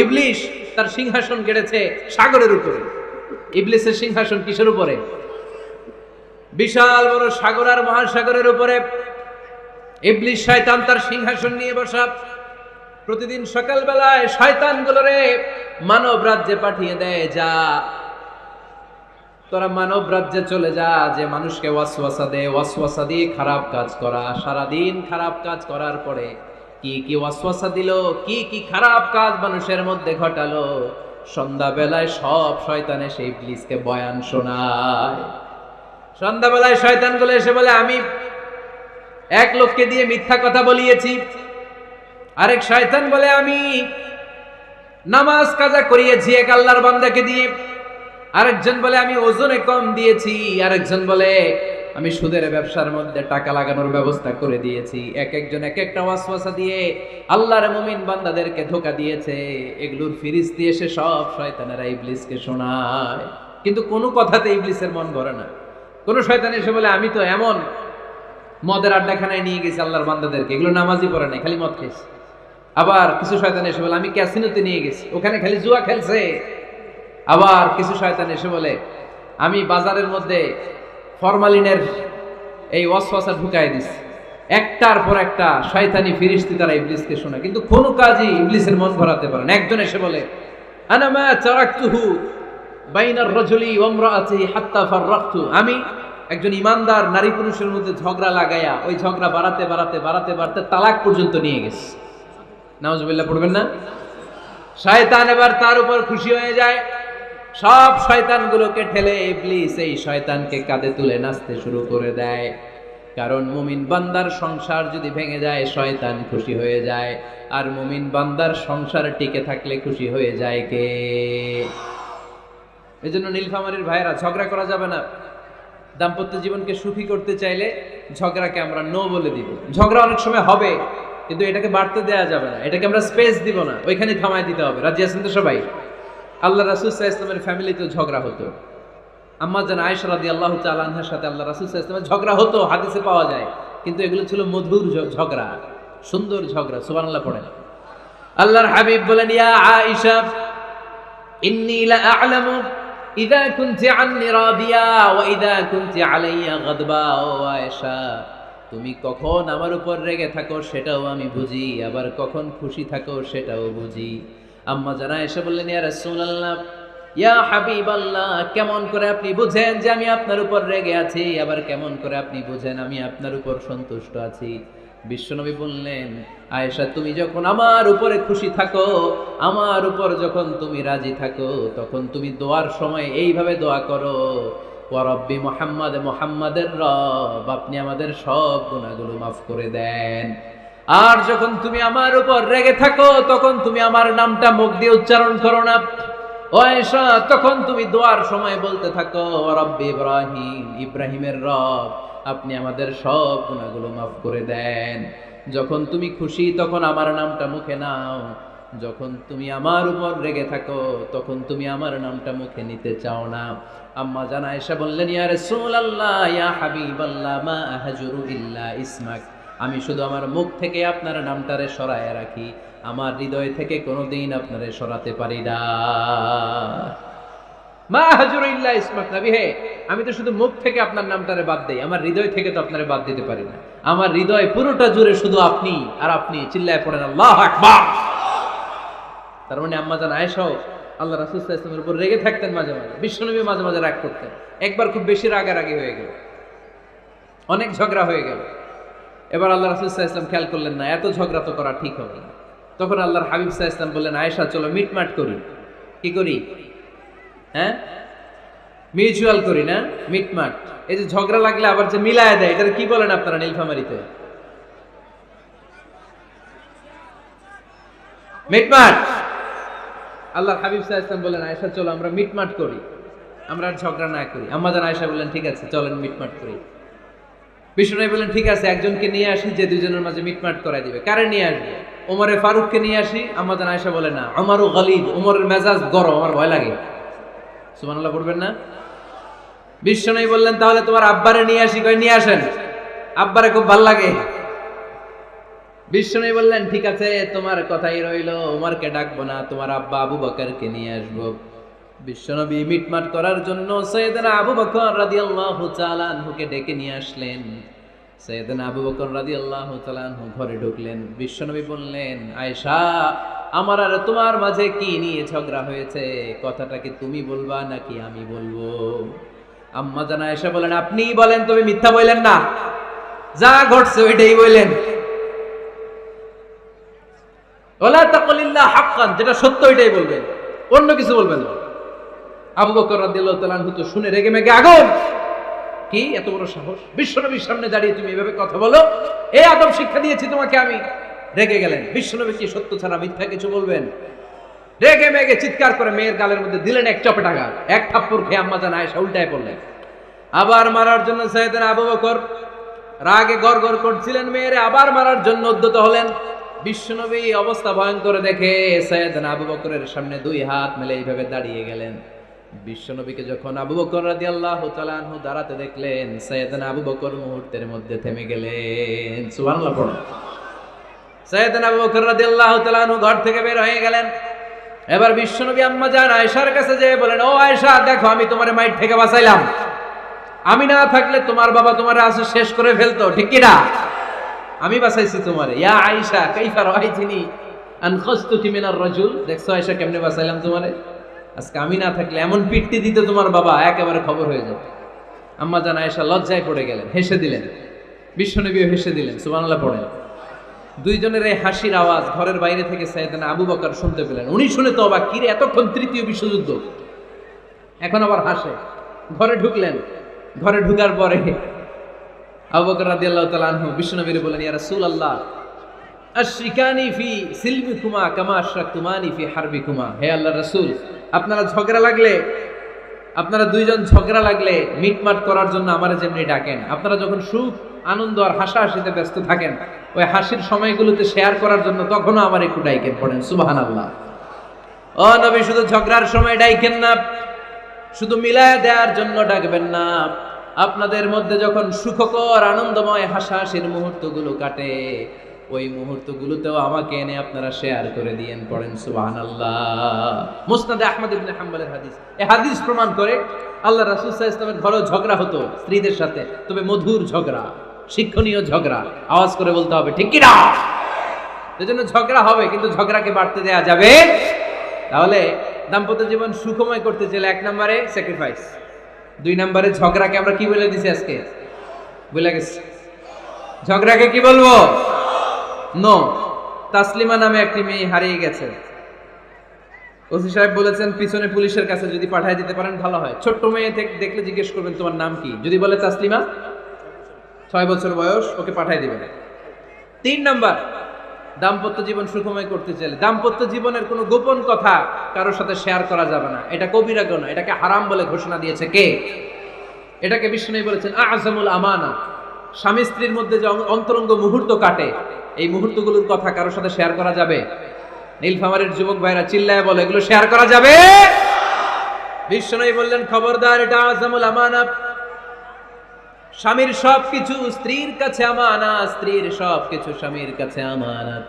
ইবলিস তার সিংহাসন গেড়েছে সাগরের উপরে। ইবলিসের সিংহাসন কিসের উপরে? বিশাল বড় সাগর আর মহাসাগরের উপরে ইবলিস শয়তান তার সিংহাসন নিয়ে বসা। প্রতিদিন সকালবেলায় শয়তানগুলোরে মানব রাজ্যে পাঠিয়ে দেয়, যা তোরা মানব রাজ্যে চলে যা, যে মানুষকে ওয়াসওয়াসা দেয়, ওয়াসওয়াসা দিয়ে খারাপ কাজ করা। সারাদিন খারাপ কাজ করার পরে কি কি ওয়াসওয়াসা দিল, কি কি খারাপ কাজ মানুষের মধ্যে ঘটালো, সন্ধ্যাবেলায় সব শয়তান এসে ইবলিসকে বয়ান শোনায়। সন্ধ্যাবেলায় শয়তানগুলো এসে বলে, আমি এক লোককে দিয়ে মিথ্যা কথা বলিয়েছি। আরেক শয়তান বলে, আমি নামাজ কাজা করিয়েছি এক আল্লাহর বান্দাকে দিয়ে। আরেকজন বলে, আমি ওজনে কম দিয়েছি। আরেকজন বলে, আমি সুদের ব্যবসার মধ্যে টাকা লাগানোর ব্যবস্থা করে দিয়েছি। এক একজন এক একটা ওয়াসওয়াসা দিয়ে আল্লাহর মুমিন বান্দাদেরকে ধোঁকা দিয়েছে। এগুলোর ফিরিস্তি এসে সব শয়তানেরা ইবলিসকে শোনায়, কিন্তু কোনো কথাতে ইবলিসের মন ভরে না। কোন শয়তান এসে বলে, আমি তো এমন মদের আড্ডাখানায় নিয়ে গেছি আল্লাহর বান্দাদেরকে, এগুলো নামাজই পড়ে নাই, খালি মদ খেয়েছে। আবার কিছু শয়তান এসে বলে, আমি ক্যাসিনোতে নিয়ে গেছি, ওখানে খালি জুয়া খেলছে। আবার কিছু শয়তান এসে বলে, আমি বাজারের মধ্যে ফরমালিনের এই ওয়াসওয়াসা ঢুকাই দিছি। একটার পর একটা শয়তানি ফিরিস্তি তারা ইবলিসকে শোনায়, কিন্তু কোনো কাজই ইবলিসের মন ভরাতে পারে না। একজন এসে বলে, আনা মা তারাকতুহু বাইনার রাজুলি ওয়া ইমরাআতিহি হাত্তা ফাররাকতু, আমি একজন ইমানদার নারী পুরুষের মধ্যে ঝগড়া লাগাইয়া ওই ঝগড়া বাড়াতে বাড়াতে বাড়াতে বাড়াতে তালাক পর্যন্ত নিয়ে গেছে। নাউজুবিল্লাহ পড়বেন না? শয়তান এবার তার উপর খুশি হয়ে যায়। সব শয়তানগুলোকে ঠেলে ইবলিস এই শয়তানকে কাঁধে তুলে নাচতে শুরু করে দেয়। কারণ মুমিন বান্দার সংসার যদি ভেঙে যায় শয়তান খুশি হয়ে যায়, আর মুমিন বান্দার সংসার টিকে থাকলে খুশি হয়ে যায় কে? এজন্য নীলফামারীর ভাইয়েরা, ঝগড়া করা যাবে না। দাম্পত্য জীবনকে সুখী করতে চাইলে ঝগড়াকে আমরা নো বলে দিব। ঝগড়া অনেক সময় হবে, কিন্তু এটাকে বাড়তে দেওয়া যাবে না, এটাকে আমরা স্পেস দিব না, ওইখানে থামায় দিতে হবে। রাজি আছেন তো সবাই? আল্লাহ রাসূল সাল্লাল্লাহু আলাইহি ওয়াসাল্লামের ফ্যামিলিতে ঝগড়া হতো। আম্মা জান আয়েশা রাদিয়াল্লাহু তাআলা আনহার সাথে আল্লাহ রাসূল সাল্লাল্লাহু আলাইহি ওয়াসাল্লামের ঝগড়া হতো, হাদিসে পাওয়া যায়। কিন্তু এগুলো ছিল মধুর ঝগড়া, সুন্দর ঝগড়া। সুবহানাল্লাহ পড়েন। আল্লাহর হাবিব বলেন, ইয়া আয়েশা ইন্নী লা আ'লামু ইযা কুনতি আন্নী রাদিয়া ওয়া ইযা কুনতি আলাইয়া গাদবা। ও আয়েশা, তুমি কখন আমার উপর রেগে থাকো সেটাও আমি বুঝি, আবার কখন খুশি থাকো সেটাও বুঝি। আম্মা জানা এসে বললেন, ইয়া রাসূলুল্লাহ, ইয়া হাবিবাল্লাহ, কেমন করে আপনি বুঝেন যে আমি আপনার উপর রেগে আছি, আবার কেমন করে আপনি বুঝেন আমি আপনার উপর সন্তুষ্ট আছি? বিশ্বনবী বললেন, আয়েশা, তুমি যখন আমার উপরে খুশি থাকো, আমার উপর যখন তুমি রাজি থাকো, তখন তুমি দোয়ার সময় এইভাবে দোয়া করো, ওয়া রব্বি মুহাম্মাদ, মুহাম্মাদের রব, আপনি আমাদের সব গুনাহগুলো মাফ করে দেন। আর যখন তুমি আমার উপর রেগে থাকো, তখন তুমি আমার নামটা মুখ দিয়ে উচ্চারণ করো না। ও আয়েশা, তখন তুমি দোয়ার সময় বলতে থাকো, ওয়া রব্বি ইব্রাহিম, ইব্রাহিমের রব, আপনি আমাদের সব গুনাহগুলো মাফ করে দেন। যখন তুমি খুশি তখন আমার নামটা মুখে নাও, যখন তুমি আমার উপর রেগে থাকো তখন তুমি আমার নামটা মুখে নিতে চাও না। আম্মা জান আয়েশা বললেন, ইয়া রাসূলুল্লাহ, ইয়া হাবিবাল্লাহ, মা আহজুরু ইল্লা ইসমাক, আমি শুধু আমার মুখ থেকে আপনার নামটারে সরায় রাখি, আমার হৃদয় থেকে কোনোদিন আপনারে সরাতে পারি না। মা আহজুরু ইল্লা ইসমাক, নবী হে, আমি তো শুধু মুখ থেকে আপনার নামটারে বাদ দেই, আমার হৃদয় থেকে তো আপনারে বাদ দিতে পারি না। আমার হৃদয় পুরোটা জুড়ে শুধু আপনি আর আপনি। চিল্লায় পড়েন আল্লাহু আকবার। তার মানে আম্মা জান আয়েশাও আল্লাহ রাসূল সাল্লাল্লাহু আলাইহি ওয়াসাল্লামের উপর রেগে থাকতেন মাঝে মাঝে। বিশ্বনবী মাঝে মাঝে রাগ করতেন। একবার খুব বেশি রাগারাগি হয়ে গেল, অনেক ঝগড়া হয়ে গেল। এবার আল্লাহ রাসূল সাল্লাল্লাহু আলাইহি ওয়াসাল্লাম খেয়াল করলেন না, এত ঝগড়া তো করা ঠিক হবে না। তখন আল্লাহর হাবিব সাল্লাল্লাহু আলাইহি ওয়াসাল্লাম বললেন, আয়েশা, চলো মিটমাট করি। কি করি? হ্যাঁ, মিউচুয়াল করি না, মিটমাট। এই যে ঝগড়া লাগলে আবার যে মিলায় দেয়, এটা কি বলেন আপনারা নীলফামারীতে? মিটমাট। আল্লাহর হাবিব সাল্লাল্লাহু আলাইহি ওয়াসাল্লাম বলেন, আয়েশা, চলো আমরা মিটমাট করি, আমরা আর ঝগড়া না করি। আম্মা জান আয়েশা বললেন, ঠিক আছে, চলেন মিটমাট করি। বিষ্ণু বললেন, ঠিক আছে, একজনকে নিয়ে আসি যে দুজনের মাঝে মিটমাট করাই দিবে। কারে নিয়ে আসবে? ওমরে ফারুককে নিয়ে আসি। আম্মা জান আয়েশা বলে, না, ওমরও গলিদ, ওমরের মেজাজ গরম, আমার ভয় লাগে। সুবহানাল্লাহ পড়বেন না? বিষ্ণু বললেন, তাহলে তোমার আব্বারে নিয়ে আসি। কই, নিয়ে আসেন, আব্বারে খুব ভাল লাগে। বিশ্বনবী বললেন, ঠিক আছে, তোমার কথাই রইলো, ওমরকে ডাকবো না, তোমার আব্বা আবু বকরকে নিয়ে আসবো। বিশ্বনবী মিটমাট করার জন্য সাইয়েদনা আবু বকর রাদিয়াল্লাহু তাআলা আনহুকে ডেকে নিয়ে আসলেন। সাইয়েদনা আবু বকর রাদিয়াল্লাহু তাআলা আনহু ঘরে ঢুকলেন। বিশ্বনবী বললেন, আয়েশা, আমার আর তোমার মাঝে কি নিয়ে ঝগড়া হয়েছে? কথাটা কি তুমি বলবা নাকি আমি বলবো? আম্মা জান আয়েশা বলেন, আপনিই বলেন, তবে মিথ্যা বললেন না, যা ঘটছে ওইটাই বললেন। ওয়ালা তাকুলিল্লা হাক্কান, যেটা সত্য ওইটাই বলবেন, অন্য কিছু বলবেন না। আবু বকর রাদিয়াল্লাহু তাআলা আনহু তো শুনে রেগে মেগে আগুন। কি এত বড় সাহস, বিশ্বনবীর সামনে দাঁড়িয়ে তুমি এভাবে কথা বলো? এই আদব শিক্ষা দিয়েছি তোমাকে আমি। রেগে গেলেন। বিশ্বনবী কি সত্য ছাড়া মিথ্যা কিছু বলবেন? রেগে মেগে চিৎকার করে মেয়ের গালের মধ্যে দিলেন এক চপেটাঘাত। এক থাপ্পড় খেয়ে আম্মা জান আয়েশা উল্টায় পড়লেন। আবার মারার জন্য সাইয়েদনা আবু বকর রাগে গড়গড় করছিলেন, মেয়েরে আবার মারার জন্য উদ্যত হলেন। বিশ্বনবী অবস্থা ভয়ঙ্কর দেখে সাইয়েদনা আবু বকরের সামনে দুই হাত মেলে এইভাবে দাঁড়িয়ে গেলেন। বিশ্বনবীকে যখন আবু বকর রাদিয়াল্লাহু তাআলা আনহু দাঁড়াতে দেখলেন, সাইয়েদনা আবু বকর মুহূর্তের মধ্যে থেমে গেলেন। সুবহানাল্লাহ পড়ুন। সাইয়েদনা আবু বকর রাদিয়াল্লাহু তাআলা আনহু ঘর থেকে বের হয়ে গেলেন। এবার বিশ্বনবী আম্মা জান আয়েশার কাছে যেয়ে বলেন, ও আয়েশা, দেখো আমি তোমার মাইর থেকে বাঁচাইলাম। আমি না থাকলে তোমার বাবা তোমার আসে শেষ করে ফেলতো, ঠিক কি না? আমি বাঁচাইছি তোমারে। ইয়া আয়েশা কাইফা রাআইতিনি আনখাসতুকি মিনার রাজুল, দেখছো আয়েশা কেমনে বাঁচাইলাম তোমারে? আজকে আমি না থাকলে এমন পিট্টি দিত তোমার বাবা, একেবারে খবর হয়ে যেত। আম্মা জান আয়েশা লজ্জায় পড়ে গেলেন, হেসে দিলেন। বিশ্বনবীও হেসে দিলেন। সুবহানাল্লাহ পড়েন। দুইজনের এই হাসির আওয়াজ ঘরের বাইরে থেকে সাইয়েদনা আবু বকর শুনতে পেলেন। উনি শুনে তো অবাক, কিরে এতক্ষণ তৃতীয় বিশ্বযুদ্ধ, এখন আবার হাসে। ঘরে ঢুকলেন। ঘরে ঢুকার পরে আবু বকর রাদিয়াল্লাহু তাআলা আনহু বিশ্বনবীকে বলেন, ইয়া রাসূলুল্লাহ, আশরিকানি ফি সিলমিকুমা কামা আশরাকতুমানি ফি হারবিকুমা। হে আল্লাহর রাসূল, আপনারা দুইজন ঝগড়া লাগলে মিটমাট করার জন্য আমারে যেমনি ডাকেন, আপনারা যখন সুখ আনন্দ আর হাসাহাসিতে ব্যস্ত থাকেন, ওই হাসির সময়গুলোতে শেয়ার করার জন্য তখনও আমার একটু ডাইকেন পড়েন। সুবহানাল্লাহ। ও নবী, শুধু ঝগড়ার সময় ডাইকেন না, শুধু মিলায় দেওয়ার জন্য ডাকবেন না। আপনাদের মধ্যে যখন সুখকর আনন্দময় হাসাহাসির মুহূর্তগুলো কাটে, ওই মুহূর্তগুলোতেও আমাকে এনে আপনারা শেয়ার করে দিয়েন পড়েন। সুবহানাল্লাহ। মুসনাদে আহমদ ইবনে হাম্বলের হাদিস। এই হাদিস প্রমাণ করে আল্লাহ রাসূল সাল্লাল্লাহু আলাইহি ওয়াসাল্লামের ঘরেও ঝগড়া হতো স্ত্রীদের সাথে, তবে মধুর ঝগড়া, শিক্ষণীয় ঝগড়া। আওয়াজ করে বলতে হবে, ঠিক কি না? এজন্য ঝগড়া হবে, কিন্তু ঝগড়াকে বাড়তে দেয়া যাবে। তাহলে দাম্পত্য জীবন সুখময় করতে চাইলে 1 নম্বরে স্যাক্রিফাইস, 2 নম্বরে ঝগড়াকে আমরা কি বলে দিছি আজকে? বলে গেছি। ঝগড়াকে কি বলবো? নো। তাসলিমা নামে একটি মেয়ে হারিয়ে গেছে। ওসি সাহেব বলেছেন পিছনে পুলিশের কাছে যদি পাঠিয়ে দিতে পারেন ভালো হয়। ছোট্ট মেয়ে দেখলে জিজ্ঞেস করবেন তোমার নাম কি, যদি বলে তাসলিমা, 6 বছর বয়স, ওকে পাঠিয়ে দিবেন। 3 নাম্বার, দাম্পত্য জীবন সুখময় করতে চাইলে দাম্পত্য জীবনের কোনো গোপন কথা কারোর সাথে শেয়ার করা যাবে না। এটা কবিরা গুনাহ, এটাকে হারাম বলে ঘোষণা দিয়েছে কে? এটাকে বিষ্ণু বলেছেন আযমুল আমানা। স্বামী স্ত্রীর মধ্যে যে অন্তরঙ্গ মুহূর্ত কাটে, এই মুহূর্তগুলোর কথা কারোর সাথে শেয়ার করা যাবে? নীলফামারীর যুবক ভাইরা চিল্লায় বলে, এগুলো শেয়ার করা যাবে? বিষ্ণু বললেন, খবরদার, এটা আযমুল আমানা। স্বামীর সবকিছু স্ত্রীর কাছে আমানত, স্ত্রীর সবকিছু স্বামীর কাছে আমানত।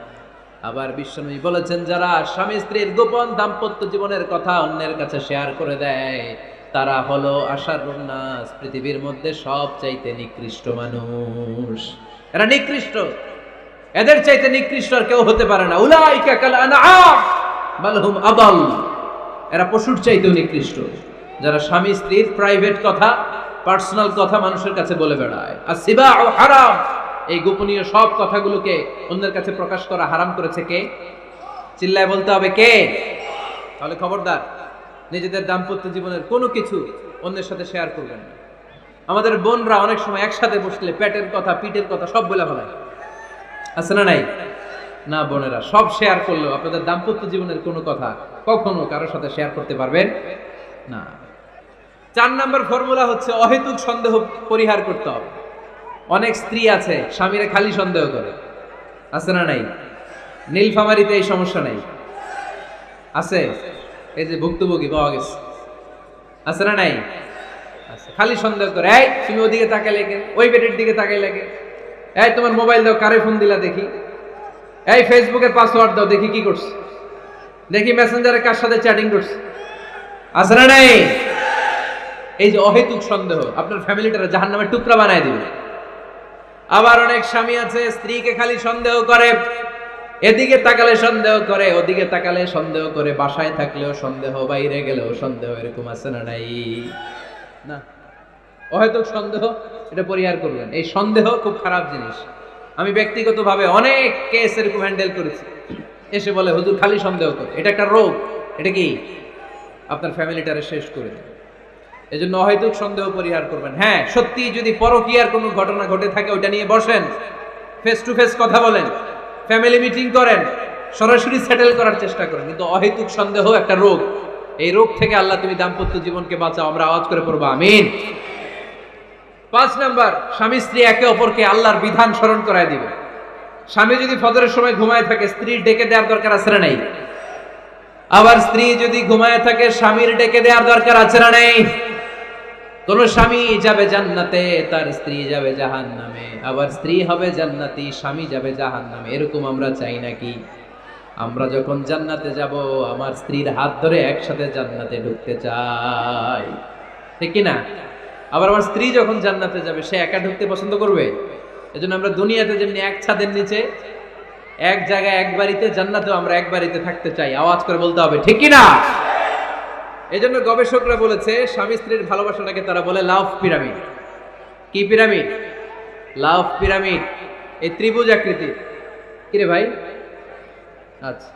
আবার বিশ্বনবী বলেছেন, যারা স্বামী স্ত্রীর গোপন দাম্পত্য জীবনের কথা অন্যের কাছে শেয়ার করে দেয়, তারা হলো আশারুন নাস, পৃথিবীর মধ্যে সবচাইতে নিকৃষ্ট মানুষ। এরা নিকৃষ্ট, এদের চাইতে নিকৃষ্ট আর কেউ হতে পারে না। উলাইকা কাল আনআম বাল হুম আদাল। এরা পশুর চাইতেও নিকৃষ্ট, যারা স্বামী স্ত্রীর প্রাইভেট কথা, পার্সোনাল কথা মানুষের কাছে বলে বেড়ায়। আর সিবাউ হারাম, এই গোপনীয় সব কথাগুলোকে অন্যের কাছে প্রকাশ করা হারাম করেছে কে? চিল্লায় বলতে হবে কে? তাহলে খবরদার, নিজেদের দাম্পত্য জীবনের কোনো কিছু অন্যের সাথে শেয়ার করবেন না। আমাদের বোনরা অনেক সময় একসাথে বসলে পেটের কথা, পিঠের কথা সব বলে ফেলায়, আছে না নাই? না বোনেরা, সব শেয়ার করলেও আপনাদের দাম্পত্য জীবনের কোনো কথা কখনো কারোর সাথে শেয়ার করতে পারবেন না। 4 নম্বর ফর্মুলা হচ্ছে অহেতুক সন্দেহ পরিহার করতে হবে। অনেক স্ত্রী আছে স্বামীরে খালি সন্দেহ করে, আছে না নাই? নীলফামারীতে এই সমস্যা নাই, আছে? এই যে ভুক্তভোগী পাওয়া গেছে, আছে না নাই? আছে। খালি সন্দেহ করে, এই তুমি ওদিকে তাকাইলে কেন, ওই বেডের দিকে তাকাইলে কেন, এই তোমার মোবাইল দাও, কারে ফোন দিলা দেখি। এই ফেসবুকের পাসওয়ার্ড দাও, দেখি কি করছে, দেখি মেসেঞ্জারে কার সাথে চ্যাটিং করছে, আছে না নাই? এই যে অহেতুক সন্দেহ আপনার ফ্যামিলিটারে জাহান্নামের টুকরা বানায় দিবে। আবার অনেক স্বামী আছে স্ত্রীকে খালি সন্দেহ করে, এদিকে তাকালে সন্দেহ করে, ওদিকে তাকালে সন্দেহ করে, বাসায় থাকলেও সন্দেহ, বাইরে গেলেও সন্দেহ, এরকম আছে না নাই? না, অহেতুক সন্দেহ এটা পরিহার করবেন। এই সন্দেহ খুব খারাপ জিনিস। আমি ব্যক্তিগতভাবে অনেক কেস এরকম হ্যান্ডেল করেছি। এসে বলে হুজুর খালি সন্দেহ করে, এটা একটা রোগ। এটা কি আপনার ফ্যামিলিটারে শেষ করে দেবে। এই জন্য অহেতুক সন্দেহ পরিহার করবেন। হ্যাঁ, সত্যি যদি পরকীয়ার কোনো ঘটনা ঘটে থাকে ওইটা নিয়ে বসেন, ফেস টু ফেস কথা বলেন, ফ্যামিলি মিটিং করেন, সরাসরি সেটেল করার চেষ্টা করেন। কিন্তু অহেতুক সন্দেহ একটা রোগ। এই রোগ থেকে আল্লাহ তুমি দাম্পত্য জীবনকে বাঁচাও, আমরা আওয়াজ করে পড়বো আমিন। 5 নাম্বার, স্বামী স্ত্রী একে অপরকে আল্লাহর বিধান স্মরণ করায় দিবে। স্বামী যদি ফজরের সময় ঘুমায় থাকে, স্ত্রীর ডেকে দেওয়ার দরকার আছে না নাই? আবার স্ত্রী যদি ঘুমায় থাকে, স্বামীর ডেকে দেওয়ার দরকার আছে না নাই? কোন স্বামী যাবে জান্নাতে, তার স্ত্রী যাবে জাহান্নামে, আবার স্ত্রী হবে জান্নাতি, স্বামী যাবে জাহান্নামে। এরকম আমরা চাই নাকি? আমরা যখন জান্নাতে যাব, আমার স্ত্রীর হাত ধরে একসাথে জান্নাতে ঢুকতে চাই, ঠিক কি না? আবার আমার স্ত্রী যখন জান্নাতে যাবে, সে একা ঢুকতে পছন্দ করবে? এজন্য আমরা দুনিয়াতে যেমনি এক ছাদের নিচে এক জায়গায় এক বাড়িতে, জান্নাতেও আমরা এক বাড়িতে থাকতে চাই। আওয়াজ করে বলতে হবে ঠিক কি না? এই জন্য গবেষকরা বলেছে স্বামী স্ত্রীর ভালোবাসাটাকে তারা বলে লাভ পিরামিড। কি পিরামিড? লাভ পিরামিড। এই ত্রিভুজ আকৃতির। কিরে ভাই? আচ্ছা,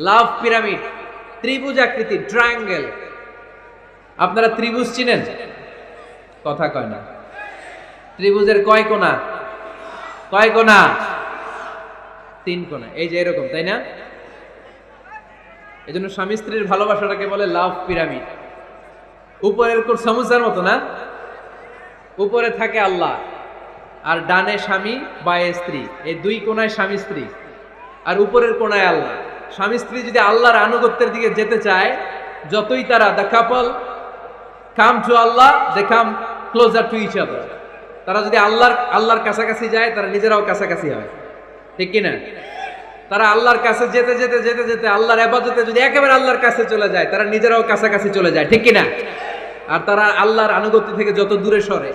লাভ পিরামিড, ত্রিভুজ আকৃতির, ট্রায়াঙ্গেল। আপনারা ত্রিভুজ চিনেন? কথা কয় না। ত্রিভুজের কয় কোণা? কয় কোণা? 3 কোণা। এই যে এরকম, তাই না? এই জন্য স্বামী স্ত্রীর ভালোবাসাটাকে বলে লাভ পিরামিড। উপরের কোণ সমুচার মতো না? উপরে থাকে আল্লাহ, আর ডানে স্বামী, বায়ে স্ত্রী। এই 2 কোণায় স্বামী স্ত্রী, আর উপরের কোণায় আল্লাহ। স্বামী স্ত্রী যদি আল্লাহর আনুগত্যের দিকে যেতে চায়, যতই তারা the couple come to Allah, they come closer to each other. তারা যদি আল্লাহর কাছাকাছি যায়, তারা নিজেরাও কাছাকাছি হয়, ঠিক কিনা? তারা আল্লাহর কাছে যেতে যেতে যেতে যেতে আল্লাহর ইবাদতে যদি একেবারে আল্লাহর কাছে চলে যায়, তারা নিজেরাও কাছাকাছি চলে যায়, ঠিক কিনা? আর তারা আল্লাহর আনুগত্য থেকে যত দূরে সরে,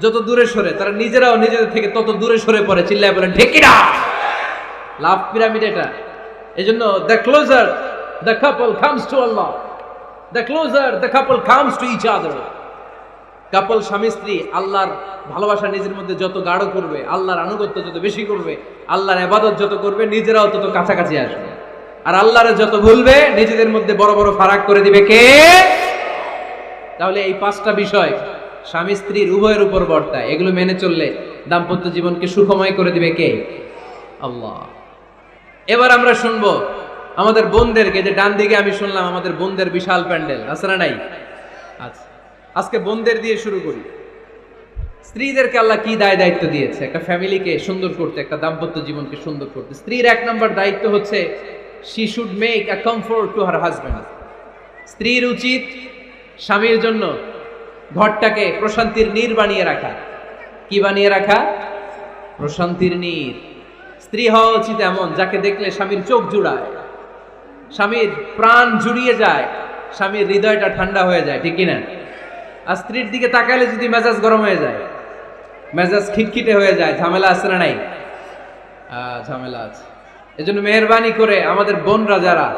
যত দূরে সরে, তারা নিজেরাও নিজেদের থেকে তত দূরে সরে পড়ে। চিল্লায় বলেন ঠিক কিনা? লাভ পিরামিড এটা। এই জন্য the closer the couple comes to Allah, the closer the couple comes to each other. Couple স্বামী স্ত্রী আল্লাহর ভালোবাসা নিজের মধ্যে যত গাঢ় করবে, আল্লাহর আনুগত্য যত বেশি করবে, আল্লাহর ইবাদত যত করবে, নিজেরাও তত কাছাকাছি আসবে। আর আল্লাহরে যত ভুলবে, নিজেদের মধ্যে বড় বড় ফারাক করে দিবে কে? তাহলে এই 5টা বিষয় স্বামী স্ত্রীর উভয়ের উপর বর্তায়। এগুলো মেনে চললে দাম্পত্য জীবনকে সুখময় করে দিবে কে? আল্লাহ। এবার আমরা শুনবো আমাদের বোনদেরকে। যে ডান দিকে আমি শুনলাম আমাদের বোনদের বিশাল প্যান্ডেল, আছে না নাই? আচ্ছা, আজকে বোনদের দিয়ে শুরু করি। স্ত্রীদেরকে আল্লাহ কি দায়িত্ব দিয়েছে একটা ফ্যামিলিকে সুন্দর করতে, একটা দাম্পত্য জীবনকে সুন্দর করতে? স্ত্রীর 1 নম্বর দায়িত্ব হচ্ছে she should make a comfort to her husband. স্ত্রীর উচিত স্বামীর জন্য ঘরটাকে প্রশান্তির নীর বানিয়ে রাখা। কি বানিয়ে রাখা? প্রশান্তির নীর। স্ত্রী হওয়া উচিত এমন যাকে দেখলে স্বামীর চোখ জুড়ায়, স্বামীর প্রাণ জুড়িয়ে যায়, স্বামীর হৃদয়টা ঠান্ডা হয়ে যায়, ঠিক কিনা? আর স্ত্রীর দিকে তাকালে যদি মেজাজ গরম হয়ে যায়, মেজাজ খিটখিটে হয়ে যায়, ঝামেলা আছে না নাই? ঝামেলা আছে। এজন্য মেহেরবানি করে আমাদের বোনরা যারা,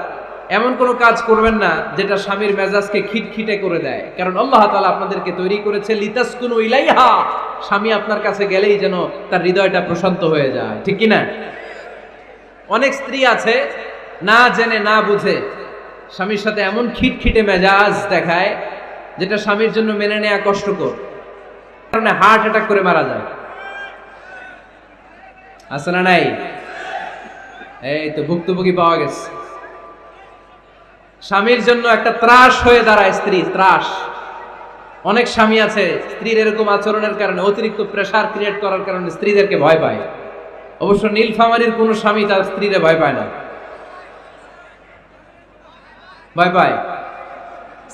এমন কোনো কাজ করবেন না যেটা স্বামীর মেজাজকে খিটখিটে করে দেয়। কারণ আল্লাহ তাআলা আপনাদেরকে তৈরি করেছে লিতাসকুনু ইলাইহা, স্বামী আপনার কাছে গেলেই যেন তার হৃদয়টা প্রশান্ত হয়ে যায়, ঠিক কিনা? অনেক স্ত্রী আছে না জেনে না বুঝে স্বামীর সাথে এমন খিটখিটে মেজাজ দেখায় যেটা স্বামীর জন্য মেনে নেওয়া কষ্টকর, কারণে হার্ট অ্যাটাক করে মারা যায়, আছে না নাই? এই তো ভুক্তভোগী পাওয়া গেছে। স্বামীর জন্য একটা ত্রাস হয়ে দাঁড়ায় স্ত্রী, ত্রাস। অনেক স্বামী আছে স্ত্রীর এরকম আচরণের কারণে, অতিরিক্ত প্রেসার ক্রিয়েট করার কারণে স্ত্রীদেরকে ভয় পায়। অবশ্য নীলফামারীর কোন স্বামী তার স্ত্রীরে ভয় পায় না। ভয় পায়?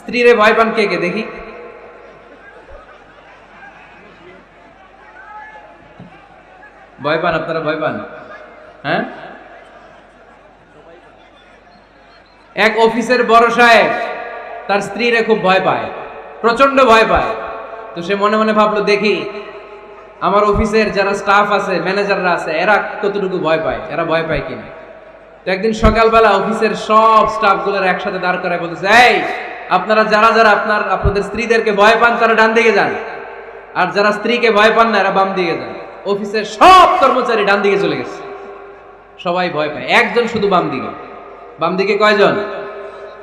স্ত্রীরে ভয় পান কে কে দেখি? ভয় পান আপনারা? ভয় পান? হ্যাঁ, এক অফিসের বড় সাহেব তার স্ত্রীরা খুব ভয় পায়, প্রচন্ড ভয় পায়। তো সে মনে মনে ভাবলো, দেখি আমার অফিসের যারা স্টাফ আছে, ম্যানেজাররা আছে, এরা কতটুকু ভয় পায়, এরা ভয় পায় কিনা। তো একদিন সকালবেলা অফিসের সব স্টাফগুলোর একসাথে দাঁড় করায় বলতেছে, এই আপনারা যারা যারা আপনাদের স্ত্রীদেরকে ভয় পান তারা ডান দিকে যান, আর যারা স্ত্রীকে ভয় পান না এরা বাম দিকে যান। অফিসের সব কর্মচারী ডান দিকে চলে গেছে, সবাই ভয় পায়, একজন শুধু বাম দিকে। বাম দিকে কয়জন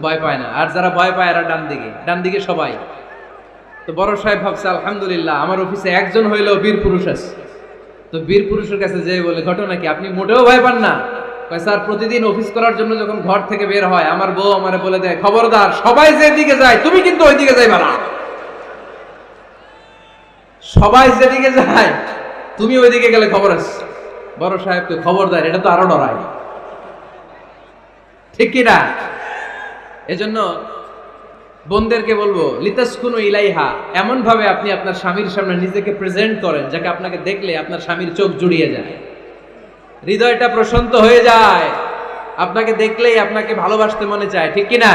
ভয় পায় না, আর যারা ভয় পায় এরা ডান দিকে সবাই। তো বড় সাহেব ভাবছে, আলহামদুলিল্লাহ আমার অফিসে একজন হইলেও বীর পুরুষ আছে। তো বীর পুরুষের কাছে যেয়ে বলে, ঘটনা কি, আপনি মোটেও ভয় পান না? কয়, স্যার প্রতিদিন অফিস করার জন্য যখন ঘর থেকে বের হয় আমার বউ আমারে বলে দেয়, খবরদার সবাই যেদিকে যায় তুমি কিন্তু ওইদিকে যাইবা না, সবাই যেদিকে যায় তুমি ওইদিকে গেলে খবর আছে। বড় সাহেবকে খবরদার, এটা তো আরো ডরায়, ঠিক কিনা? এজন্য বোনদেরকে বলবো, লিতাসকুনু ইলাইহা, এমন ভাবে আপনি আপনার স্বামীর সামনে নিজেকে প্রেজেন্ট করেন যাকে আপনাকে দেখলে আপনার স্বামীর চোখ জুড়িয়ে যায়, হৃদয়টা প্রশান্ত হয়ে যায়, আপনাকে দেখলেই আপনাকে ভালোবাসতে মনে চায়, ঠিক কিনা?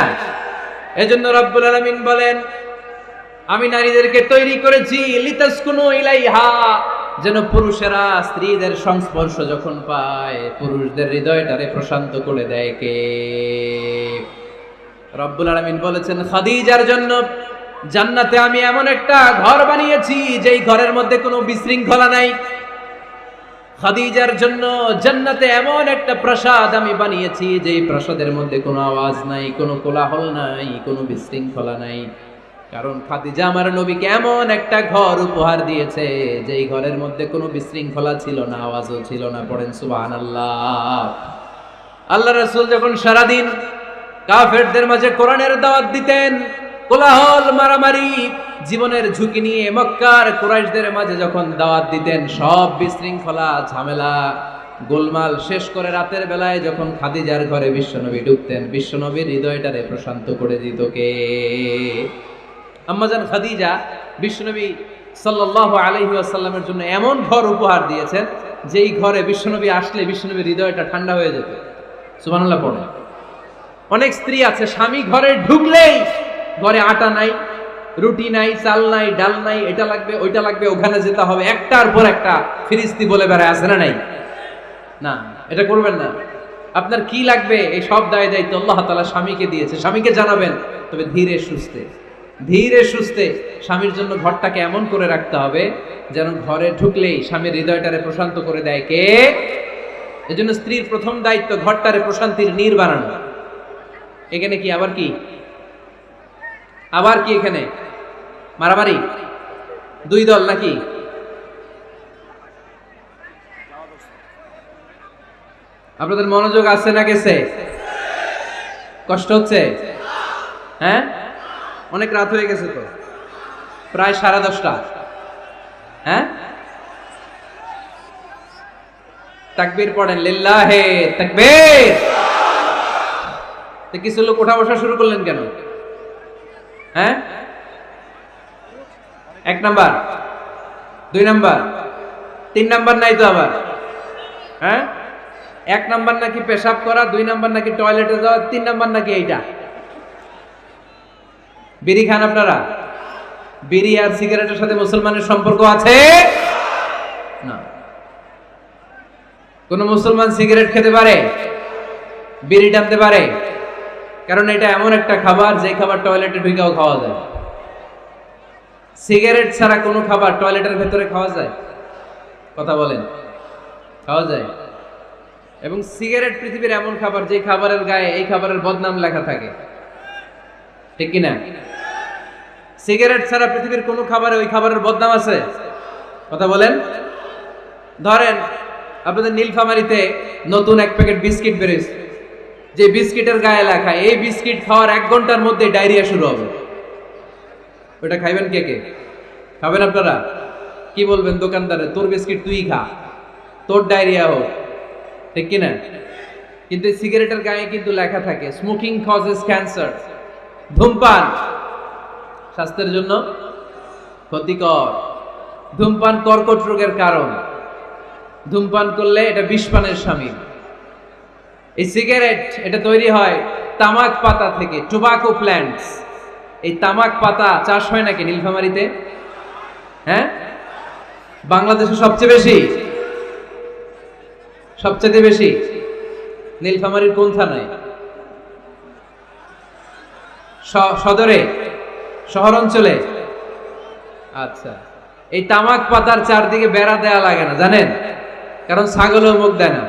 এজন্য রব্বুল আলামিন বলেন, আমি নারীদেরকে তৈরি করেছি লিতাসকুনু ইলাইহা, যেন পুরুষেরা স্ত্রীদের সংস্পর্শ যখন পায় পুরুষদের হৃদয়টারে প্রশান্ত করে দেয় কে? রব্বুল আলামিন বলেছেন, খাদিজার জন্য জান্নাতে আমি এমন একটা ঘর বানিয়েছি যেই ঘরের মধ্যে কোনো বিশৃঙ্খলা নাই। খাদিজার জন্য জান্নাতে এমন একটা প্রাসাদ আমি বানিয়েছি যেই প্রাসাদের মধ্যে কোনো আওয়াজ নাই, কোনো কোলাহল নাই, কোনো বিশৃঙ্খলা নাই। কারণ খাদিজা আমার নবীকে এমন একটা ঘর উপহার দিয়েছে যেই ঘরের মধ্যে কোনো বিশৃঙ্খলা ছিল না, আওয়াজও ছিল না। পড়েন সুবহানাল্লাহ। আল্লাহ রাসূল যখন সারাদিন কাফেরদের মাঝে কোরআনের দাওয়াত দিতেন, কোলাহল মারামারি জীবনের ঝুঁকি নিয়ে মক্কার কুরাইশদের মাঝে যখন দাওয়াত দিতেন, সব বিশৃঙ্খলা ঝামেলা গোলমাল শেষ করে রাতের বেলায় যখন খাদিজার ঘরে বিশ্বনবী ঢুকতেন, বিশ্বনবীর হৃদয়টারে প্রশান্ত করে দিত কে? আম্মাজান খাদিজা বিশ্বনবী সাল্লাল্লাহু আলাইহি ওয়াসাল্লামের জন্য এমন ঘর উপহার দিয়েছেন যেই ঘরে বিশ্বনবী আসলে বিশ্বনবীর হৃদয়টা ঠান্ডা হয়ে যেত। সুবহানাল্লাহ পড়ে। অনেক স্ত্রী আছে, স্বামী ঘরে ঢুকলেই ঘরে আটা নাই, রুটি নাই, চাল নাই, ডাল নাই, এটা লাগবে ওইটা লাগবে, ওখানে যেতে হবে, একটার পর একটা ফিরিস্তি বলে বেড়ায়, আছে না নাই? না, এটা করবেন না। আপনার কি লাগবে এই সব দায় দায়িত্ব আল্লাহ তাআলা স্বামীকে দিয়েছে, স্বামীকে জানাবেন। তবে ধীরে সুস্থে স্বামীর জন্য ঘরটাকে এমন করে রাখতে হবে যেন ঘরে ঢুকলেই স্বামীর হৃদয়টারে প্রশান্ত করে দেয় কে? এজন্য স্ত্রীর প্রথম দায়িত্ব ঘরটারে প্রশান্তির নীড় বানানো। এখানে কি আবার কি এখানে মারামারি, দুই দল নাকি? আপনাদের মনোযোগ আছে না গেছে? কষ্ট হচ্ছে? হ্যাঁ, অনেক রাত হয়ে গেছে তো, প্রায় 10:30। হ্যাঁ, তাকবীর পড়েন, লিল্লাহে তাকবীর। তো কিছু লোক ওঠা বসা শুরু করলেন কেন? হ্যাঁ, 1 নাম্বার, 2 নাম্বার, 3 নাম্বার নাই তো আবার? হ্যাঁ, 1 নাম্বার নাকি পেশাব করা, 2 নাম্বার নাকি টয়লেটে যাওয়া, 3 নাম্বার নাকি এইটা। বিড়ি খান আপনারা? বিড়ি আর সিগারেটের সাথে মুসলমানের সম্পর্ক আছে না। কোন মুসলমান সিগারেট খেতে পারে, বিড়ি টানতে পারে? কারণ এটা এমন একটা খাবার যে খাবার টয়লেটে ঢুকেও খাওয়া যায়। সিগারেট ছাড়া কোনো খাবার টয়লেটের ভেতরে খাওয়া যায়? কথা বলেন, খাওয়া যায়? এবং সিগারেট পৃথিবীর এমন খাবার যে খাবারের গায়ে এই খাবারের বদনাম লেখা থাকে, ঠিক কিনা? সিগারেট ছাড়া পৃথিবীর কোনো খাবারে ওই খাবারের বদনাম আছে? কথা বলেন। ধরেন আপনাদের নীলফামারীতে নতুন 1 প্যাকেট বিস্কিট বেরিয়েছে, যে বিস্কিটের গায়ে লেখা এই বিস্কিট খাওয়ার 1 ঘন্টার মধ্যে ডায়রিয়া শুরু হবে। ওটা খাইবেন কে? খাবেন আপনারা? কি বলবেন দোকানদারে, তোর বিস্কিট তুই খা, তোর ডায়রিয়া হোক, ঠিক কিনা? কিন্তু সিগারেটের গায়ে কিন্তু লেখা থাকে স্মোকিং কজেস ক্যান্সার, ধূমপান স্বাস্থ্যের জন্য ক্ষতিকর, ধূমপান কর্কট রোগের কারণ, ধূমপান করলে এটা বিষপানের শামিল। এই সিগারেট এটা তৈরি হয় তামাক পাতা থেকে, টোবাকো প্ল্যান্টস, এই তামাক পাতা চাষ হয় নাকি নীলফামারীতে? হ্যাঁ, বাংলাদেশে সবচেয়ে বেশি নীলফামারীর কোন থানায়? সদরে, শহর অঞ্চলে? আচ্ছা, এই তামাক পাতার চারদিকে বেড়া দেয়া লাগে না, জানেন? কারণ ছাগলেও মুখ দেয় না।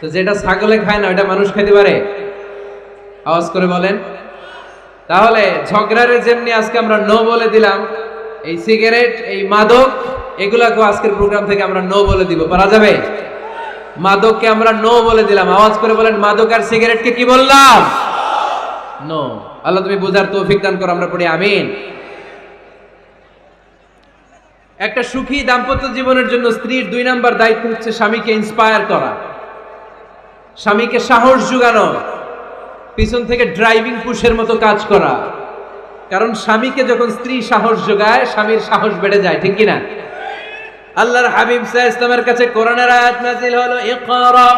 তো যেটা ছাগলে খায় না ওটা মানুষ খেতে পারে? আওয়াজ করে বলেন। তাহলে ঝগড়ারে যেমনি আজকে আমরা নো বলে দিলাম, এই সিগারেট, এই মাদক, এগুলাকেও আজকের প্রোগ্রাম থেকে আমরা নো বলে দিব। পারা যাবে? মাদককে আমরা নো বলে দিলাম। আওয়াজ করে বলেন, মাদক আর সিগারেটকে কি বললাম? নো। আল্লাহ তুমি বোঝার তৌফিক দান করো, আমরা পড়ি আমিন। একটা সুখী দাম্পত্য জীবনের জন্য স্ত্রীর 2 নাম্বার দায়িত্ব হচ্ছে স্বামীকে ইন্সপায়ার করা, স্বামীকে সাহস জোগানো, পিছন থেকে ড্রাইভিং পুশের মতো কাজ করা। কারণ স্বামীকে যখন স্ত্রী সাহস যোগায়, স্বামীর সাহস বেড়ে যায়, ঠিক কি না? আল্লাহর হাবিব সাল্লাল্লাহু আলাইহি ওয়াসাল্লামের কাছে কোরআনের আয়াত নাযিল হলো, ইকরা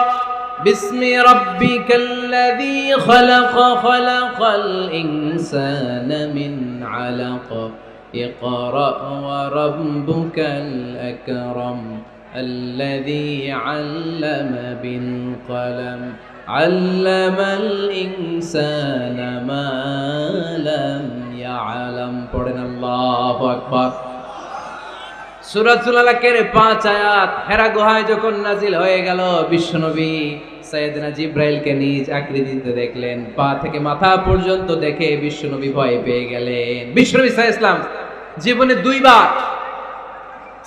বিসমি রাব্বিকাল্লাযী খালাক, খালাকাল ইনসানা মিন আলাক, ইকরা ওয়া রাব্বুকাল আকরাম, আল্লাযী আল্লামা বিল কলম, আল্লামাল ইনসানা মা লাম ইয়ালাম। পড়েন আল্লাহু আকবার। সূরাতুল আলাকের 5 আয়াত হেরা গুহায় যখন নাজিল হয়ে গেল, বিশ্বনবী সাইয়েদনা জিবরাইলকে নিজ আকৃতিতে দেখলেন, পা থেকে মাথা পর্যন্ত দেখে বিশ্বনবী ভয় পেয়ে গেলেন। বিশ্বনবী সাল্লাল্লাহু আলাইহি ওয়াসাল্লাম জীবনে 2 বার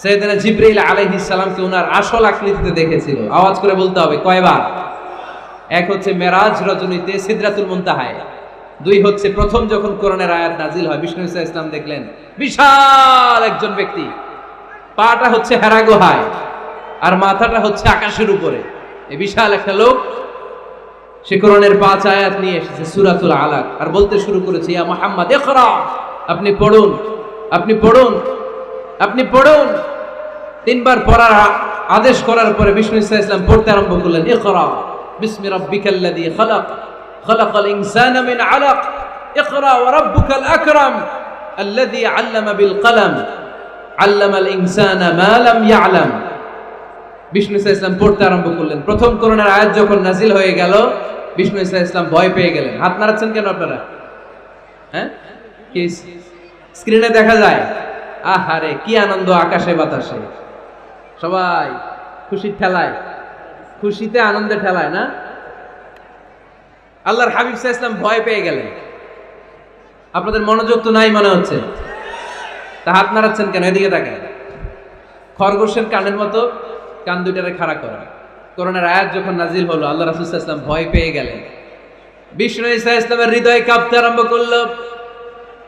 সাইয়েদনা জিবরাইল আলাইহিস সালামকে ওনার আসল আকৃতিতে দেখেছিল। আওয়াজ করে বলতে হবে, কয়বার? এক হচ্ছে মেরাজ রজনীতে সিদরাতুল মুনতাহায়, 2 হচ্ছে প্রথম যখন কোরআনের আয়াত নাজিল হয়, বিষ্ণু সাল্লাল্লাহু আলাইহি ওয়াসাল্লাম দেখলেন বিশাল একজন ব্যক্তি, পাটা হচ্ছে হেরা গুহায় আর মাথাটা হচ্ছে আকাশের উপরে। এই বিশাল একটা লোক, সে কোরআনের 5 আয়াত নিয়ে এসেছে সূরাতুল আলাক, আর বলতে শুরু করেছে, ইয়া মুহাম্মদ ইকরা, আপনি পড়ুন, আপনি পড়ুন, আপনি পড়ুন। 3 বার পড়ার আদেশ করার পরে বিষ্ণু সাল্লাল্লাহু আলাইহি ওয়াসাল্লাম পড়তে আরম্ভ করলেন, ইকরা বিসমি রাব্বিকাল্লাযী খালাক, খালাকাল ইনসানা মিন আলাক, ইকরা ওয়া রাব্বুকাল আকরাম, আল্লাযী আল্লামা বিল কলম, আল্লামাল ইনসানা মা লাম ইয়ালাম। বিষ্ণু সাল্লাল্লাহু আলাইহি ওয়াসাল্লাম পড়তে আরম্ভ করলেন। প্রথম কোরআনের আয়াত যখন নাজিল হয়ে গেল, বিষ্ণু সাল্লাল্লাহু আলাইহি ওয়াসাল্লাম ভয় পেয়ে গেলেন। হাত নাড়াচ্ছেন কেন আপনারা? হ্যাঁ, কি স্ক্রিনে দেখা যায়? আহারে কি আনন্দ, আকাশে বাতাসে সবাই খুশির ঠেলায়, খুশিতে আনন্দে ঠেলায় না? আল্লাহর হাবিব সাল্লাল্লাহু আলাইহি ওয়াসাল্লাম ভয় পেয়ে গেলেন। আপনাদের মনোযোগ তো নাই মনে হচ্ছে, তা হাত নাড়াচ্ছেন কেন? এদিকে তাকান। খরগোশের কানের মতো কান দুইটারে খাড়া করা। কোরআনের আয়াত যখন নাজিল হলো, আল্লাহ রাসূল সাল্লাল্লাহু আলাইহি ওয়াসাল্লাম ভয় পেয়ে গেলেন। বিষ্ণু সাল্লাল্লাহু আলাইহি ওয়াসাল্লামের হৃদয় কাঁপতে আরম্ভ করলো।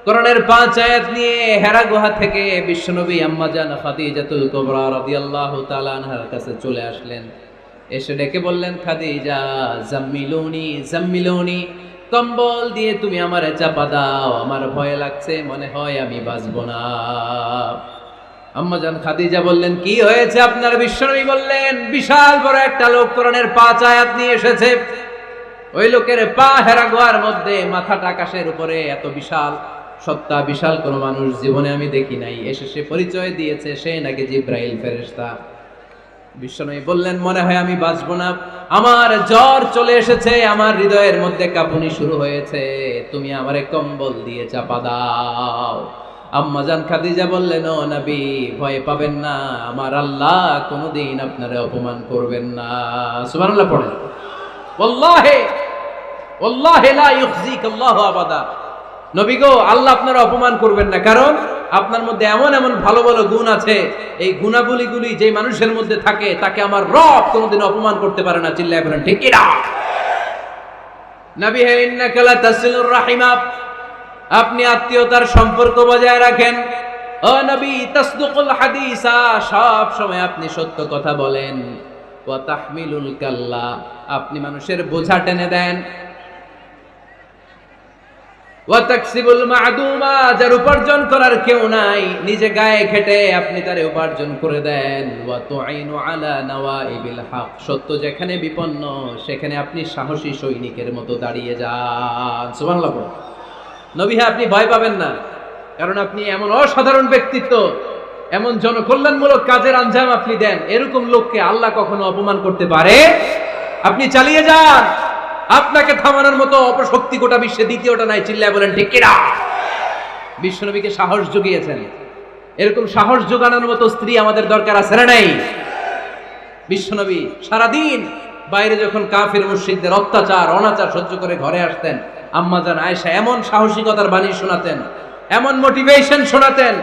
কোরআনের 5 আয়াত নিয়ে হেরা গুহা থেকে বিশ্বনবী আম্মা জান খাদিজাতুল কুবরা রাদিয়াল্লাহু তাআলা আনহার কাছে চলে আসলেন। এসে ডেকে বললেন, খাদিজা জাম্মিলুনি জাম্মিলুনি, কম্বল দিয়ে তুমি আমারে চাপা দাও, আমার ভয় লাগছে, মনে হয় আমি বাঁচবো না। আম্মা জান খাদিজা বললেন, কি হয়েছে আপনার? বিশ্বনবী বললেন, বিশাল বড় একটা লোক কোরআনের 5 আয়াত নিয়ে এসেছে। ওই লোকের পা হেরা গুহার মধ্যে, মাথাটা আকাশের উপরে, এত বিশাল সত্তা, বিশাল কোন মানুষ জীবনে আমি দেখি নাই। এসে সে পরিচয় দিয়েছে সে নাকি জিবরাইল ফেরেশতা। বিশ্বনবী বললেন, মনে হয় আমি বাঁচবো না, আমার জ্বর চলে এসেছে, আমার হৃদয়ের মধ্যে কাঁপুনি শুরু হয়েছে, তুমি আমারে কম্বল দিয়ে চাপা দাও। আম্মা জান খাদিজা বললেন, ও নবী ভয় পাবেন না, আমার আল্লাহ কোনোদিন আপনারে অপমান করবেন না। সুবহানাল্লাহ পড়েন। ওয়াল্লাহি ওয়াল্লাহি লা ইউখজিকাল্লাহু আবাদা। নবী গো, আল্লাহ আপনারা অপমান করবেন না, কারণ আপনার মধ্যে এমন এমন ভালো ভালো গুণ আছে, এই গুণাবলীগুলি যে মানুষের মধ্যে থাকে তাকে আমার রব কোনোদিন অপমান করতে পারে না। চিল্লায় বলেন ঠিক কি না? নবী হে, ইন্নাকা লা তাসিলুর রাহিমা, আপনি আত্মীয়তার সম্পর্ক বজায় রাখেন। ও নবী, তাসদুকুল হাদিসা, সব সময় আপনি সত্য কথা বলেন। ওয়া তাহমিলুল কাল্লা, আপনি মানুষের বোঝা টেনে দেন। ওয়া তাকসিবুল মা'দুমা, যার উপার্জন করার কেউ নাই, নিজে গায়ে খেটে আপনি তারে উপার্জন করে দেন। ওয়া তু'ইনু আলা নাওয়াইবিল হক, সত্য যেখানে বিপন্ন সেখানে আপনি সাহসী সৈনিকের মতো দাঁড়িয়ে যান। সুবহানাল্লাহ। নবী হ্যাঁ, আপনি ভয় পাবেন না, কারণ আপনি এমন অসাধারণ ব্যক্তিত্ব, এমন জনকল্যাণমূলক কাজের আঞ্জাম আপনি দেন, এরকম লোককে আল্লাহ কখনো অপমান করতে পারে? আপনি চালিয়ে যান, আপনাকে থামানোর মতো অপশক্তি গোটা বিশ্বে দ্বিতীয়টা নাই। চিল্লায় বলেন ঠিক কিনা? বিশ্বনবীকে সাহস জুগিয়েছেন, এরকম সাহস জোগানোর মতো স্ত্রী আমাদের দরকার আছে না নাই? বিশ্বনবী সারাদিন বাইরে যখন কাফির মুশরিকদের অত্যাচার অনাচার সহ্য করে ঘরে আসতেন, আম্মা জান আয়েশা এমন সাহসিকতার বাণী শোনাতেন, এমন মোটিভেশন শোনাতেন,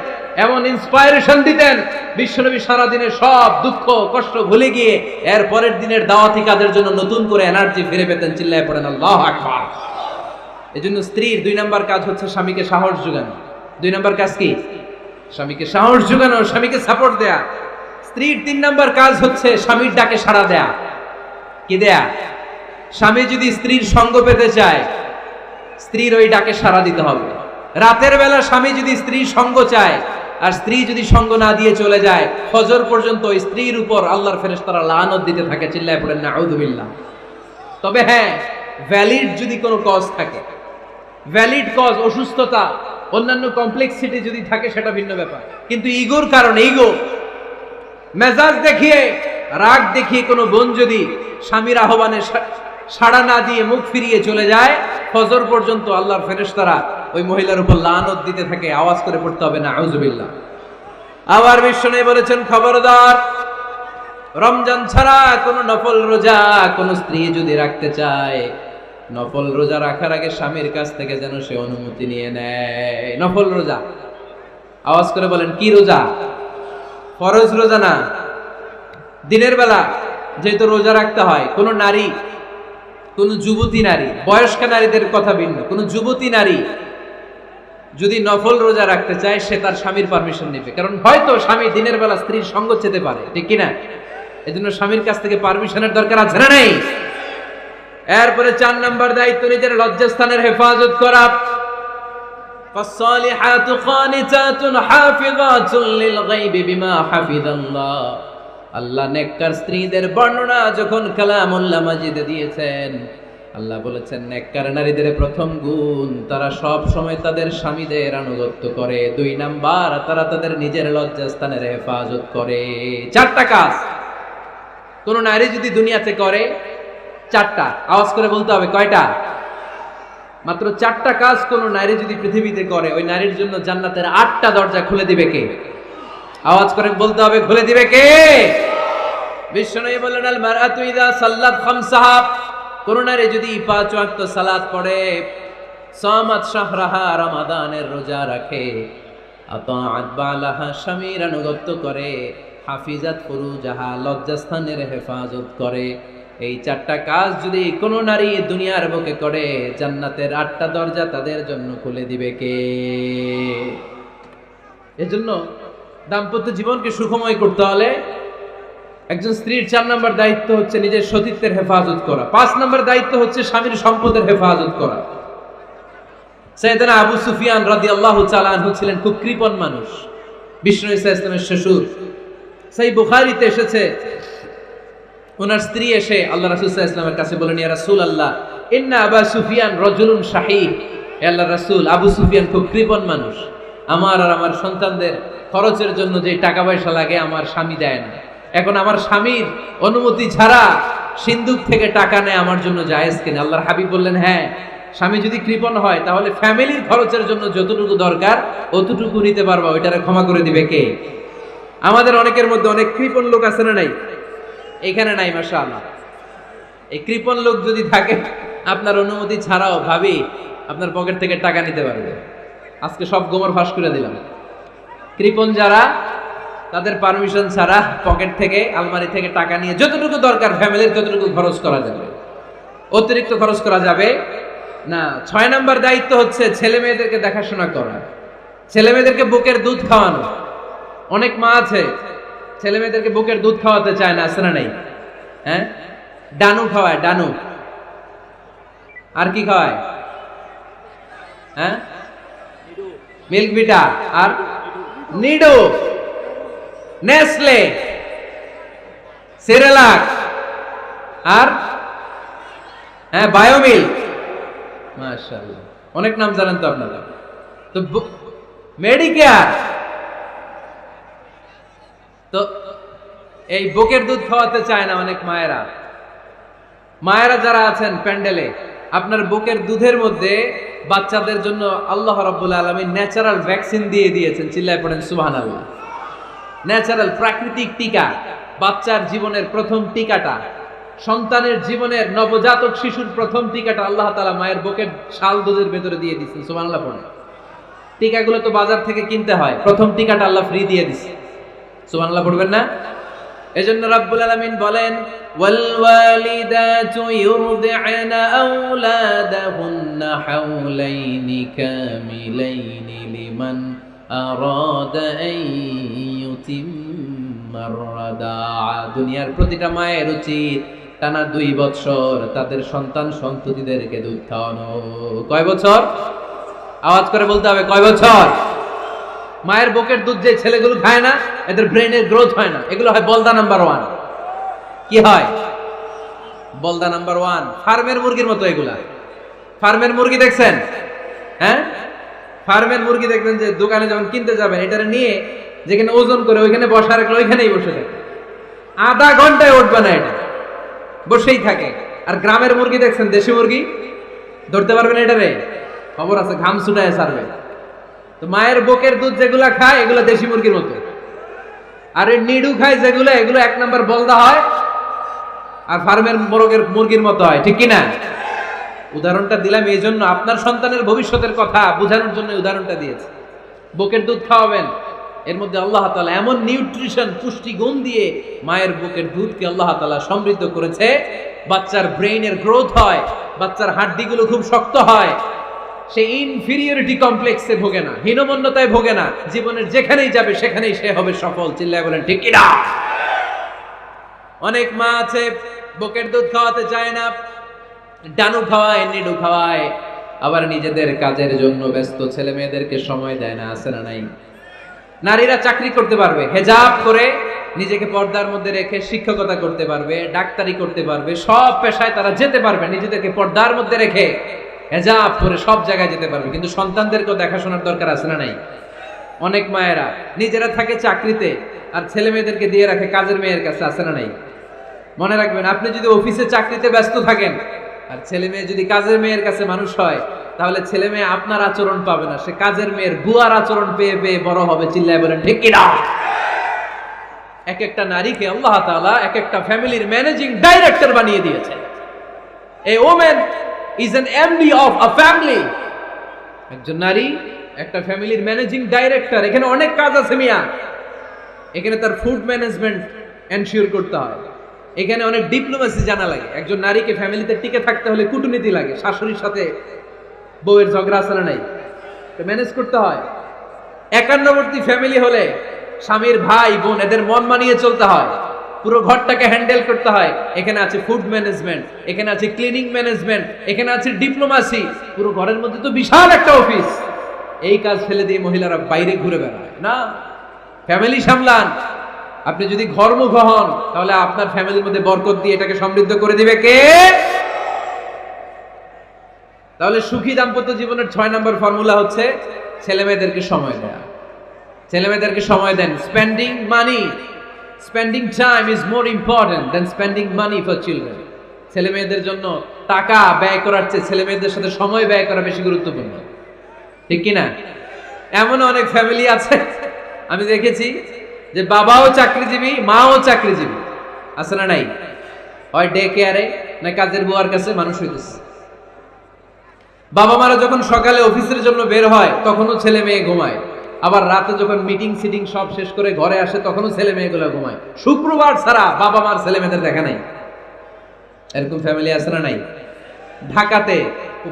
এমন ইন্সপায়ারেশন দিতেন, বিশ্বনবী সারাদিনের সব দুঃখ কষ্ট ভুলে গিয়ে এর পরের দিনের দাওয়াতি কাজের জন্য নতুন করে এনার্জি ফিরে পেতেন। চিল্লায় পড়েন আল্লাহু আকবার। এজন্য স্ত্রীর 2 নাম্বার কাজ হচ্ছে স্বামীকে সাহস যোগানো। 2 নাম্বার কাজ কি? স্বামীকে সাহস যোগানো, স্বামীকে সাপোর্ট দেয়া। স্ত্রীর 3 নাম্বার কাজ হচ্ছে স্বামীর ডাকে সাড়া দেয়া। কি দেয়া? স্বামী যদি স্ত্রীর সঙ্গ পেতে চায়, স্ত্রীর ওই ডাকে সাড়া দিতে হবে। রাতের বেলা স্বামী যদি স্ত্রীর সঙ্গ চায়, আর স্ত্রী যদি সঙ্গ না দিয়ে চলে যায়, ফজর পর্যন্ত ওই স্ত্রীর উপর আল্লাহর ফেরেশতারা লানত দিতে থাকে। চিল্লায় পড়েন নাউযুবিল্লাহ। তবে হ্যাঁ, ভ্যালিড যদি কোনো কজ থাকে, ভ্যালিড কজ, অসুস্থতা, অন্যান্য কমপ্লেক্সিটি যদি থাকে, সেটা ভিন্ন ব্যাপার। কিন্তু ইগোর কারণে, ইগো, মেজাজ দেখিয়ে, রাগ দেখিয়ে কোনো বোন যদি স্বামীর আহ্বানে সাড়া না দিয়ে মুখ ফিরিয়ে চলে যায়, ফজর পর্যন্ত আল্লাহর ফেরেশতারা ওই মহিলার উপর লানত দিতে থাকে। আওয়াজ করে পড়তে হবে নাউযুবিল্লাহ। আবার বিশ্বনবী বলেছেন, খবরদার, রমজান ছাড়া কোন নফল রোজা কোন স্ত্রী যদি রাখতে চায়, নফল রোজা রাখার আগে স্বামীর কাছ থেকে যেন সে অনুমতি নিয়ে নেয়। নফল রোজা, আওয়াজ করে বলেন কি রোজা? ফরজ রোজা না। দিনের বেলা যেহেতু রোজা রাখতে হয়, কোন নারী, কোন যুবতী নারী, বয়স্ক নারীদের কথা ভিন্ন, কোন যুবতী নারী যদি নফল রোজা রাখতে চায়, সে তার স্বামীর পারমিশন নেবে। কারণ হয়তো স্বামী দিনের বেলা স্ত্রীর সঙ্গ চেতে পারে, ঠিক কিনা? এজন্য স্বামীর কাছ থেকে পারমিশনের দরকার আছে না নেই? এরপরে 4 নাম্বার দায়িত্ব, নিজের লজ্জাস্থানের হেফাজত করা। فالصالحات قانتات حافظات للغيب بما حفظ الله। আল্লাহ নেককার স্ত্রীদের বর্ণনা যখন কালামুল্লাহ মাজিদে দিয়েছেন, আল্লাহ বলেছেন নেককার নারীদের প্রথম গুণ, তারা সব সময় তাদের স্বামীদের আনুগত্য করে। 2 নাম্বার, তারা তাদের নিজের লজ্জাস্থানের হেফাজত করে। 4টা কাজ কোন নারী যদি দুনিয়াতে করে, 4টা, আওয়াজ করে বলতে হবে কয়টা? মাত্র 4টা কাজ কোন নারী যদি পৃথিবীতে করে, ওই নারীর জন্য জান্নাতের 8টা দরজা খুলে দিবে কে? আওয়াজ করে বলতে হবে, খুলে দিবে কে? বিশ্বনবী বলেন, আল মারআতু ইযা সাল্লাত খামসাহা, কোন নারী যদি 5 ওয়াক্ত সালাত পড়ে, সামাত শাহরাহা, রমাদানের রোজা রাখে, আতাআত বালাহা, স্বামীর আনুগত্য করে, হাফিজাত ফুরুজাহা, লজ্জাস্থানের হেফাজত করে। এই 4টা কাজ যদি কোন নারী দুনিয়ার বুকে করে, জান্নাতের 8টা দরজা তাদের জন্য খুলে দিবে কে? এজন্য দাম্পত্য জীবনকে সুখময় করতে হলে একজন স্ত্রীর 4 নাম্বার দায়িত্ব হচ্ছে নিজের সতীত্বের হেফাজত করা। 5 নাম্বার দায়িত্ব হচ্ছে স্বামীর সম্পদের হেফাজত করা। সাইয়েদনা আবু সুফিয়ান রাদিয়াল্লাহু তাআলা আনহু ছিলেন খুব কৃপণ মানুষ, বিষ্ণু ইসা ইসলামের শ্বশুর। সেই বুখারীতে এসেছে, ওনার স্ত্রী এসে আল্লাহ রাসূল সাল্লাল্লাহু আলাইহি ওয়াসাল্লামের কাছে বলেন, ইয়া রাসূলুল্লাহ, ইন্না আবা সুফিয়ান রাজুলুন শাহীহ। হে আল্লাহর রাসূল, আবু সুফিয়ান খুব কৃপণ মানুষ, আমার আর আমার সন্তানদের খরচের জন্য যে টাকা পয়সা লাগে আমার স্বামী দেয় না। এখন আমার স্বামীর অনুমতি ছাড়া সিন্ধুক থেকে টাকা নেয় আমার জন্য জায়েজ কিনা? আল্লাহর হাবিব বললেন, হ্যাঁ, স্বামী যদি কৃপণ হয় তাহলে ফ্যামিলির খরচের জন্য যতটুকু দরকার অতটুকু নিতে পারবা, ওইটারে ক্ষমা করে দিবে কে? আমাদের অনেকের মধ্যে অনেক কৃপণ লোক আছে না নাই? এখানে নাই মাশাআল্লাহ। এই কৃপণ লোক যদি থাকে, আপনার অনুমতি ছাড়াও ভাবি আপনার পকেট থেকে টাকা নিতে পারবে। আজকে সব গোমর ফাঁস করে দিলাম। কৃপণ যারা, তাদের পারমিশন ছাড়া পকেট থেকে, আলমারি থেকে টাকা নিয়ে যতটুকু দরকার ফ্যামিলির ততটুকু খরচ করা যাবে, অতিরিক্ত খরচ করা যাবে না। 6 নাম্বার দায়িত্ব হচ্ছে ছেলে মেয়েদেরকে দেখাশোনা করা, ছেলে মেয়েদেরকে বুকের দুধ খাওয়ানো। অনেক মা আছে ছেলে মেয়েদেরকে বুকের দুধ খাওয়াতে চায় না, আছে না নাই? হ্যাঁ, ডানু খাওয়ায়, ডানু। আর কি খাওয়ায়? হ্যাঁ, মিল্ক ভিটা, আর নিডো, নেসলে, সেরেলাক, আর হ্যাঁ বায়োমিল্ক। মাশাআল্লাহ, অনেক নাম জানেন তো আপনারা। তো মেডিকেয়ার, তো এই বুকের দুধ খাওয়াতে চায় না অনেক মায়েরা। মায়েরা যারা আছেন প্যান্ডেলে, আপনার বুকের দুধের মধ্যে বাচ্চাদের জন্য আল্লাহ রাব্বুল আলামিন ন্যাচারাল ভ্যাকসিন দিয়ে দিয়েছেন। চিল্লায় পড়েন সুবহানাল্লাহ। ন্যাচারাল, প্রাকৃতিক টিকা, বাচ্চার জীবনের প্রথম টিকাটা, সন্তানের জীবনের নবজাতক শিশুর প্রথম টিকাটা আল্লাহ তাআলা মায়ের বুকের শাল দুধের ভেতরে দিয়ে দিয়েছেন। সুবহানাল্লাহ পড়েন। টিকাগুলো তো বাজার থেকে কিনতে হয়, প্রথম টিকাটা আল্লাহ ফ্রি দিয়ে দিয়েছে। সুবহানাল্লাহ পড়বেন না? এজন্য রাব্বুল আলামিন বলেন, ওয়াল ওয়ালিদাতু ইউরদি'না আওলাদাহুন্না হাওলাইনি কামিলাইনি লিমান আরাদা আন ইউতিম্মার রাদাআ। দুনিয়ার প্রতিটা মায়ের উচিত টানা 2 বছর তাদের সন্তান সন্ততিদেরকে দুধ খাওয়ানো। কয় বছর? আওয়াজ করে বলতে হবে, কয় বছর? মায়ের বুকের দুধ যে ছেলেগুলো খায় না, এদের ব্রেনের গ্রোথ হয় না। এগুলো হয় বলদা নাম্বার 1। কি হয়? বলদা নাম্বার 1। ফার্মের মুরগির মতো এগুলা। ফার্মের মুরগি দেখছেন? হ্যাঁ, ফার্মের মুরগি দেখবেন যে দোকানে যখন কিনতে যাবেন, এটারে নিয়ে যেখানে ওজন করে ওইখানে বসা রাখলে ওইখানেই বসে থাকে, আধা ঘন্টায় উঠবে না, এটা বসেই থাকে। আর গ্রামের মুরগি দেখছেন, দেশি মুরগি, ধরতে পারবেন এটারে? খবর আছে, ঘাম ছুটায় ছাড়বে। তো মায়ের বুকের দুধ যেগুলা খায় এগুলো দেশি মুরগির মতো, আর এই নিডু খায় যেগুলো, এগুলো 1 নাম্বার বলদা হয়, আর ফার্মের মুরগির মতো হয়। ঠিক কিনা? উদাহরণটা দিলাম এই জন্য, আপনার সন্তানের ভবিষ্যতের কথা বোঝানোর জন্য উদাহরণটা দিয়েছে। বুকের দুধ খাওয়াবেন, এর মধ্যে আল্লাহ তাআলা এমন নিউট্রিশন, পুষ্টি গুণ দিয়ে মায়ের বুকের দুধকে আল্লাহ তাআলা সমৃদ্ধ করেছে। বাচ্চার ব্রেইনের গ্রোথ হয়, বাচ্চার হাড্ডিগুলো খুব শক্ত হয়, সে ইনফিরিয়রিটি কমপ্লেক্সে ভোগে না, হীনমন্যতায় ভোগে না। জীবনের যেখানেই যাবে সেখানেই সে হবে সফল। চিল্লায় বলেন ঠিক কিনা? অনেক মা আছে বুকের দুধ খাওয়াতে চায় না, ডানু খাওয়ায়, নিডু খাওয়ায়, আবার নিজেদের কাজের জন্য ব্যস্ত, ছেলে মেয়েদেরকে সময় দেয় না। আছে না নাই? নারীরা চাকরি করতে পারবে, হেজাব করে নিজেকে পর্দার মধ্যে রেখে শিক্ষকতা করতে পারবে, ডাক্তারি করতে পারবে, সব পেশায় তারা যেতে পারবে নিজেদেরকে পর্দার মধ্যে রেখে, হেজাব করে সব জায়গায় যেতে পারবে। কিন্তু সন্তানদেরকেও দেখাশোনার দরকার আছে না নাই? অনেক মায়েরা নিজেরা থাকে চাকরিতে আর ছেলে মেয়েদেরকে দিয়ে রাখে কাজের মেয়ের কাছে। আছে না নাই? মনে রাখবেন, আপনি যদি অফিসে চাকরিতে ব্যস্ত থাকেন আর ছেলে মেয়ে যদি কাজের মেয়ের কাছে মানুষ হয়, তাহলে ছেলে মেয়ে আপনার আচরণ পাবে না, সে কাজের মেয়ের বুয়ার আচরণ পেয়ে পেয়ে বড় হবে। চিল্লায় বলেন ঠিক কিনা? এক একটা নারীকে আল্লাহ তাআলা এক একটা ফ্যামিলির ম্যানেজিং ডাইরেক্টর বানিয়ে দিয়েছে। A woman is an MD of a family. একজন নারী একটা ফ্যামিলির ম্যানেজিং ডাইরেক্টর। এখানে অনেক কাজ আছে মিয়া। এখানে তার ফুড ম্যানেজমেন্ট এনশিওর করতে হয়, এখানে অনেক ডিপ্লোমেসি জানা লাগে। একজন নারীকে ফ্যামিলিতে টিকে থাকতে হলে কূটনীতি লাগে, শাশুড়ির সাথে বউয়ের ঝগড়া আছে না নাই, ম্যানেজ করতে হয়। একান্নবর্তী ফ্যামিলি হলে স্বামীর ভাই বোন এদের মন মানিয়ে চলতে হয়, পুরো ঘরটাকে হ্যান্ডেল করতে হয়। এখানে আছে ফুড ম্যানেজমেন্ট, এখানে আছে ক্লিনিং ম্যানেজমেন্ট, এখানে আছে ডিপ্লোমাসি। পুরো ঘরের মধ্যে তো বিশাল একটা অফিস। এই কাজ ফেলে দিয়ে মহিলারা বাইরে ঘুরে বেড়ায় না। ফ্যামিলি সামলান। আপনি যদি ঘরমুখ হন, তাহলে আপনার ফ্যামিলির মধ্যে বরকত দিয়ে এটাকে সমৃদ্ধ করে দিবে কে? তাহলে সুখী দাম্পত্য জীবনের 6 নম্বর ফর্মুলা হচ্ছে ছেলে মেয়েদেরকে সময় দেয়া। ছেলে মেয়েদেরকে সময় দেন। Spending money, spending time is more important than spending money for children. ছেলে মেয়েদের জন্য টাকা ব্যয় করার চেয়ে ছেলে মেয়েদের সাথে সময় ব্যয় করা বেশি গুরুত্বপূর্ণ। ঠিক কিনা? এমন অনেক ফ্যামিলি আছে আমি দেখেছি যে বাবাও চাকরিজীবী, মাও চাকরিজীবী। আছে না নাই? হয় ডে কেয়ারে না কাজের বুয়ার কাছে মানুষ হইতেছে। বাবা মারা যখন সকালে অফিসের জন্য বের হয় তখনও ছেলে মেয়ে ঘুমায়, আবার রাতে যখন মিটিং সিটিং সব শেষ করে ঘরে আসে তখনও ছেলে মেয়েগুলো ঘুমায়। শুক্রবার ছাড়া বাবা মার ছেলে মেয়েদের দেখা নাই। এরকম ফ্যামিলি আছে না নাই? ঢাকাতে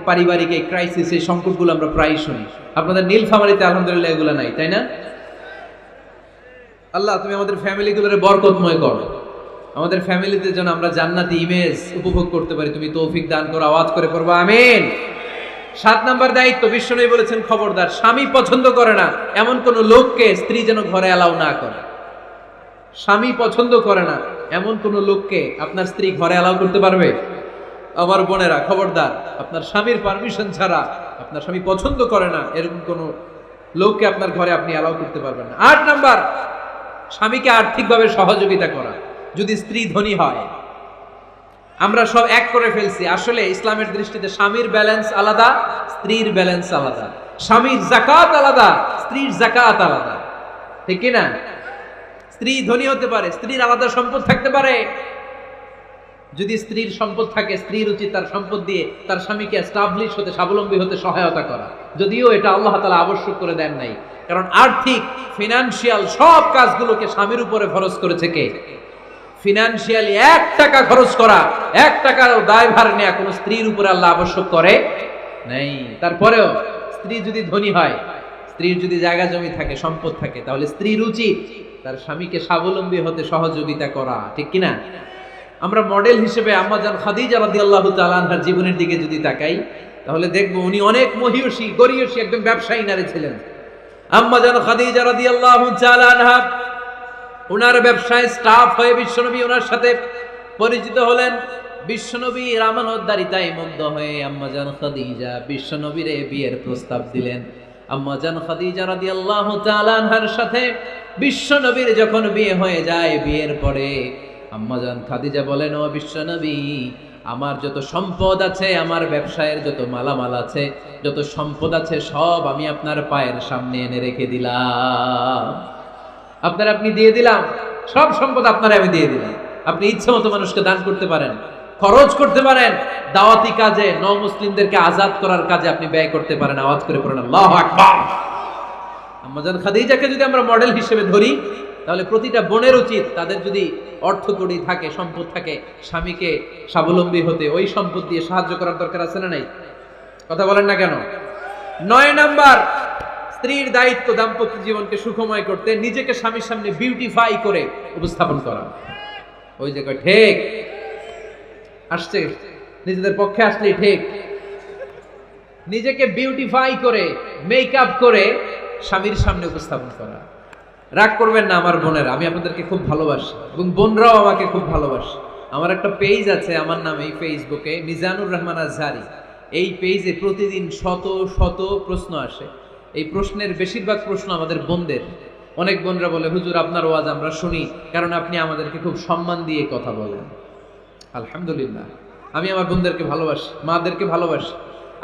পারিবারিক এই ক্রাইসিস, এই সংকটগুলো আমরা প্রায় শুনি। আপনাদের নীলফামারীতে আলহামদুলিল্লাহ এগুলো নাই, তাই না? আল্লাহ তুমি আমাদের ফ্যামিলিগুলোরে বরকতময় করো, আমাদের ফ্যামিলিতে যেন আমরা জান্নাতি ইমেজ উপভোগ করতে পারি। তুমি তৌফিক দান করো। আওয়াজ করে পড়বো আমিন। 7 নাম্বার দায়িত্ব, বিশ্বনবী বলেছেন খবরদার, স্বামী পছন্দ করে না এমন কোন লোককে স্ত্রী যেন ঘরে অ্যালাউ না করে। স্বামী পছন্দ করে না এমন কোন লোককে আপনার স্ত্রী ঘরে অ্যালাউ করতে পারবে? আমার বোনেরা খবরদার, আপনার স্বামীর পারমিশন ছাড়া, আপনার স্বামী পছন্দ করে না এরকম কোন লোককে আপনার ঘরে আপনি অ্যালাউ করতে পারবেন না। 8 নাম্বার, স্বামীকে আর্থিকভাবে সহযোগিতা করা। যদি স্ত্রী ধনী হয়, আমরা সব এক করে ফেলছি, আসলে ইসলামের দৃষ্টিতে স্বামীর ব্যালেন্স আলাদা, স্ত্রীর ব্যালেন্স আলাদা। স্বামীর যাকাত আলাদা, স্ত্রীর যাকাত আলাদা, ঠিক কি না? স্ত্রী ধনী হতে পারে, স্ত্রীর আলাদা সম্পদ থাকতে পারে। যদি স্ত্রীর সম্পদ থাকে, স্ত্রীর উচিত তার সম্পদ দিয়ে তার স্বামীকে এস্টাবলিশ হতে, স্বাবলম্বী হতে সহায়তা করা। যদিও এটা আল্লাহ তাআলা আবশ্যক করে দেন নাই, কারণ আর্থিক ফিনান্সিয়াল সব কাজগুলোকে স্বামীর উপরে ফরজ করেছে কে? ফিনান্সিয়ালি 1 টাকা খরচ করা, 1 টাকার দায়ভার নেওয়া কোন স্ত্রীর উপরে আল্লাহ আবশ্যক করে নাই। তারপরেও স্ত্রী যদি ধনী হয়, স্ত্রীর যদি জায়গা জমি থাকে, সম্পদ থাকে, তাহলে স্ত্রীর উচিত তার স্বামীকে স্বাবলম্বী হতে সহযোগিতা করা, ঠিক কিনা? আমরা মডেল হিসেবে আম্মা জান খাদিজা রাদিয়াল্লাহু তাআলা আনহার জীবনের দিকে যদি তাকাই, তাহলে দেখব উনি অনেক মহিয়সী, গরিয়সী একজন ব্যবসায়ী নারী ছিলেন। আম্মা জান খাদিজা রাদিয়াল্লাহু তাআলা আনহা ওনার ব্যবসায় স্টাফ হয়ে বিশ্বনবী ওনার সাথে পরিচিত হলেন। বিশ্বনবী আমানতদারিতায় মগ্ন হয়ে আম্মাজান খাদিজা বিশ্বনবীর বিয়ের প্রস্তাব দিলেন। আম্মাজান খাদিজা রাদিয়াল্লাহু তাআলা আনহার সাথে বিশ্বনবীর যখন বিয়ে হয়ে যায়, বিয়ের পরে আম্মাজান খাদিজা বলেন, ও বিশ্বনবী, আমার যত সম্পদ আছে, আমার ব্যবসায়ের যত মালামাল আছে, যত সম্পদ আছে, সব আমি আপনার পায়ের সামনে এনে রেখে দিলাম। আপনি দিয়ে দিলাম, সব সম্পদ আপনারা আমি দিয়ে দিলাম। আপনি ইচ্ছে মতো মানুষকে দান করতে পারেন, খরচ করতে পারেন, দাওয়াতি কাজে, মুসলিমদেরকে আজাদ করার কাজে আপনি ব্যয় করতে পারেন। আওয়াজ করে পড়েন আল্লাহু আকবার। আম্মাজান খাদিজাকে যদি আমরা মডেল হিসেবে ধরি, তাহলে প্রতিটা বোনের উচিত তাদের যদি অর্থকড়ি থাকে, সম্পদ থাকে, স্বামীকে স্বাবলম্বী হতে ওই সম্পদ দিয়ে সাহায্য করার দরকার আছে না নাই? কথা বলেন না কেন? 9 নাম্বার, স্ত্রীর দায়িত্ব দাম্পত্য জীবনকে সুখময় করতে নিজেকে স্বামীর সামনে বিউটিফাই করে উপস্থাপন করা। ওই যে কয় ঠিক আসছে, নিজেদের পক্ষে আসলেই ঠিক। নিজেকে বিউটিফাই করে, মেকআপ করে স্বামীর সামনে উপস্থাপন করা। রাগ করবেন না আমার বোনেরা, আমি আপনাদেরকে খুব ভালোবাসি এবং বোনরাও আমাকে খুব ভালোবাসে। আমার একটা পেজ আছে আমার নামে ফেসবুকে, মিজানুর রহমান আজহারি। এই পেজে প্রতিদিন শত শত প্রশ্ন আসে। এই প্রশ্নের বেশিরভাগ প্রশ্ন আমাদের বোনদের। অনেক বোনরা বলে, হুজুর আপনার ওয়াজ আমরা শুনি, কারণ আপনি আমাদেরকে খুব সম্মান দিয়ে কথা বলেন। আলহামদুলিল্লাহ, আমি আমার বোনদেরকে ভালোবাসি, মাদেরকে ভালোবাসি।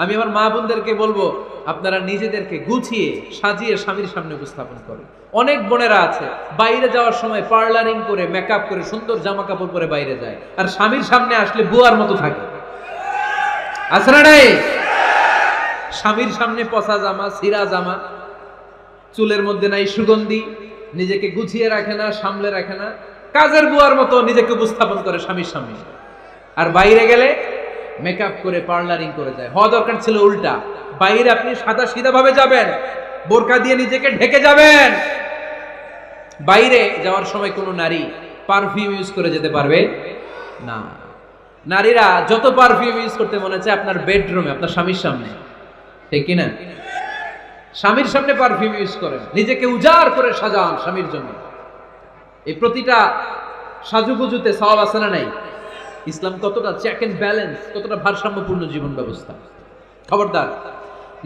আমি আমার মা বোনদেরকে বলবো, আপনারা নিজেদেরকে গুছিয়ে সাজিয়ে স্বামীর সামনে উপস্থাপন করেন। অনেক বোনেরা আছে বাইরে যাওয়ার সময় পার্লারিং করে, মেকআপ করে, সুন্দর জামা কাপড় পরে বাইরে যায়, আর স্বামীর সামনে আসলে বুয়ার মতো থাকে। আছে না নাই? স্বামীর সামনে পচা জামা, ছিঁড়া জামা, চুলের মধ্যে নাই সুগন্ধি, নিজেকে গুছিয়ে রাখে না, সামলে রাখে না, কাজের বুয়ার মতো নিজেকে উপস্থাপন করে স্বামীর সামনে। আর বাইরে গেলে মেকআপ করে, পার্লারিং করে যায়। হওয়া দরকার ছিল উল্টা, বাইরে আপনি সাদা সিধা ভাবে যাবেন, বোরকা দিয়ে নিজেকে ঢেকে যাবেন। বাইরে যাওয়ার সময় কোনো নারী পারফিউম ইউজ করে যেতে পারবে না। নারীরা যত পারফিউম ইউজ করতে মনে চায় আপনার বেডরুমে, আপনার স্বামীর সামনে, ঠিক কিনা? স্বামীর সামনে পারফিউম ইউজ করেন, নিজেকে উজাড় করে সাজান স্বামীর জন্য। এই প্রতিটা সাজুগুজুতে সওয়াব আছে না নাই? ইসলাম কতটা চেক এন্ড ব্যালেন্স, কতটা ভারসাম্যপূর্ণ জীবন ব্যবস্থা। খবরদার,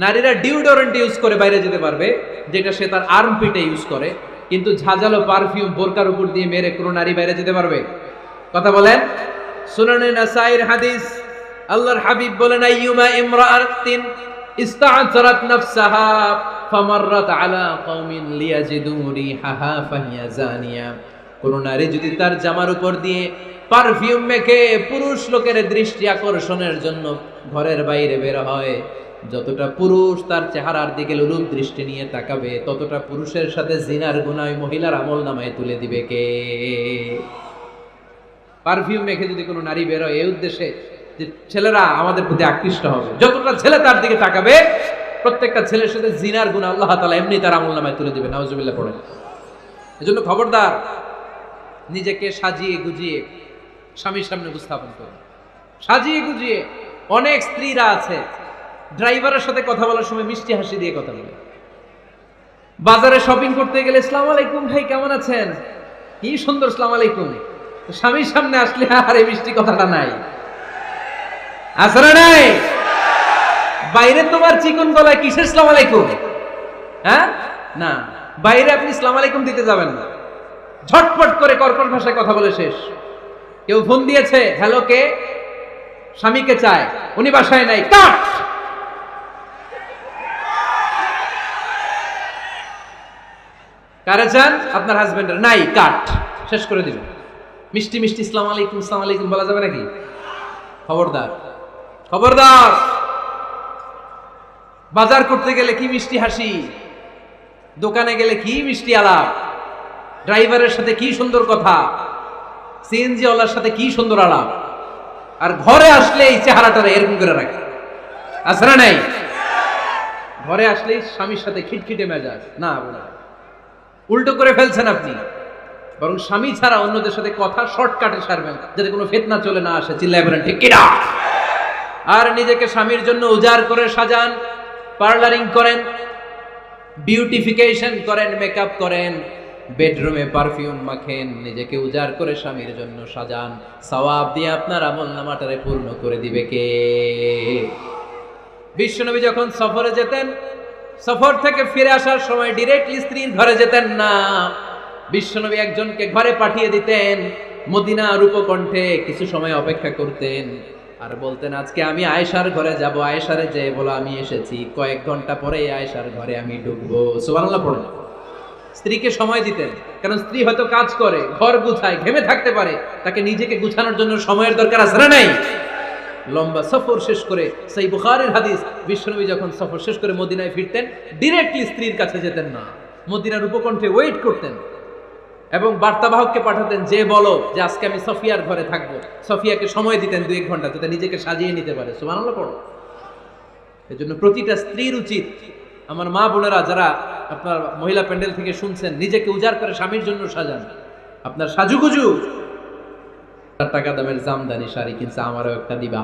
নারীরা ডিওডোরেন্ট ইউজ করে বাইরে যেতে পারবে, যেটা সে তার আর্মপিটে ইউজ করে, কিন্তু ঝাঁঝালো পারফিউম বোরকার উপর দিয়ে মেরে কোনো নারী বাইরে যেতে পারবে? কথা বলেন। সুনানে নাসাইর হাদিস, আল্লাহর হাবিব বলেন, আইয়ুমা ইমরাআতিন ইস্তা'তারাত নাফসাহা ফামাররাত আলা কওমিন লিয়াজিদু রিহাহা ফাহিয়া জানিয়া। কোন নারী যদি তার জামার উপর দিয়ে পারফিউম মেখে পুরুষ লোকের দৃষ্টি আকর্ষণের জন্য ঘরের বাইরে বের হয়, যতটা পুরুষ তার চেহারার দিকে লোলুপ দৃষ্টি নিয়ে তাকাবে, ততটা পুরুষের সাথে জিনার গুনাহ মহিলার আমলনামায় তুলে দিবে কে? পারফিউম মেখে যদি কোনো নারী বের হয় এই উদ্দেশ্যে যে ছেলেরা আমাদের প্রতি আকৃষ্ট হবে, যতটা ছেলে তার দিকে তাকাবে, প্রত্যেকটা ছেলের সাথে জিনার গুনাহ আল্লাহ তাআলা এমনি তার আমলনামায় তুলে দিবে। নাউজুবিল্লাহ পড়েন। এজন্য খবরদার, নিজেকে সাজিয়ে গুজিয়ে স্বামীর সামনে উপস্থাপন করুন, সাজিয়ে গুজিয়ে। অনেক স্ত্রীরা আছে ড্রাইভারের সাথে কথা বলার সময় মিষ্টি হাসি দিয়ে কথা বলে। বাজারে শপিং করতে গেলে আসসালামু আলাইকুম ভাই কেমন আছেন, কি সুন্দর আসসালামু আলাইকুম। স্বামীর সামনে আসলে আর এই মিষ্টি কথাটা নাই, আসলে নাই। বাইরে তোমার চিকন গলায় কিসের আসসালামু আলাইকুম, হ্যাঁ না, বাইরে আপনি আসসালামু আলাইকুম দিতে যাবেন না, ঝটপট করে কর্কশ ভাষায় কথা বলে শেষ। কেউ ফোন দিয়েছে, হ্যালো কে, স্বামীকে চায়, উনি বাসায় নাই, কাট। কারে চান, আপনার হাজবেন্ডের, নাই, কাট, শেষ করে দিবেন। মিষ্টি মিষ্টি আসসালামু আলাইকুম আসসালামু আলাইকুম বলা যাবে নাকি? খবরদার, খবরদার। বাজার করতে গেলে কি মিষ্টি হাসি, দোকানে গেলে কি মিষ্টি আলাপ, ড্রাইভারের সাথে কি সুন্দর কথা, সিএনজি ওয়ালার সাথে কি সুন্দর আলাপ, আর ঘরে আসলে এই চেহারাটা এরকম করে রাখে, আছে না নাই? ঘরে আসলেই স্বামীর সাথে খিটখিটে মেজাজ, না বলে উল্টো করে ফেলছেন আপনি। বরং স্বামী ছাড়া অন্যদের সাথে কথা শর্টকাটে সারবেন, যাতে কোনো ফিতনা চলে না আসে। চিল্লায় বলেন ঠিক কিনা? আর নিজেকে স্বামীর জন্য উজাড় করে সাজান, পার্লারিং করেন, বিউটিফিকেশন করেন, মেকআপ করেন, বেডরুমে পারফিউম মাখেন, নিজেকে উজাড় করে স্বামীর জন্য সাজান। সওয়াব দিয়ে আপনার আমলনামাটারে পূর্ণ করে দিবে কে? বিশ্বনবী যখন সফরে যেতেন, সফর থেকে ফিরে আসার সময় ডিরেক্টলি স্ত্রীর ঘরে যেতেন না। বিশ্বনবী একজনকে ঘরে পাঠিয়ে দিতেন, মদিনা রূপকণ্ঠে কিছু সময় অপেক্ষা করতেন, আর বলতেন আজকে আমি আয়েশার ঘরে যাব, আয়েশারে যে বলো আমি এসেছি, কয়েক ঘন্টা পরে আয়েশার ঘরে আমি ঢুকবো। সুবহানাল্লাহ পড়েন। স্ত্রীকে সময় দিতেন, কারণ স্ত্রী হয়তো কাজ করে, ঘর গুছায়, ঘেমে থাকতে পারে, তাকে নিজেকে গুছানোর জন্য সময়ের দরকার আছে না নাই? লম্বা সফর শেষ করে, সেই বুখারীর হাদিস, বিশ্বনবী যখন সফর শেষ করে মদিনায় ফিরতেন, ডিরেক্টলি স্ত্রীর কাছে যেতেন না, মদিনার উপকণ্ঠে ওয়েট করতেন এবং বার্তাবাহককে পাঠাতেন, যে বলো যে আজকে আমি সফিয়ার ঘরে থাকবো। সফিয়াকে সময় দিতেন 2-1 ঘন্টা, যাতে নিজেকে সাজিয়ে নিতে পারে। সুবহানাল্লাহ পড়ো। এজন্য প্রতিটা স্ত্রীর উচিত, আমার মা বোনেরা যারা আপনার মহিলা প্যান্ডেল থেকে শুনছেন, নিজেকে উজাড় করে স্বামীর জন্য সাজান। আপনার সাজুগুজু টাকা দামের জামদানি শাড়ি কিনছে, আমারও একটা দিবা।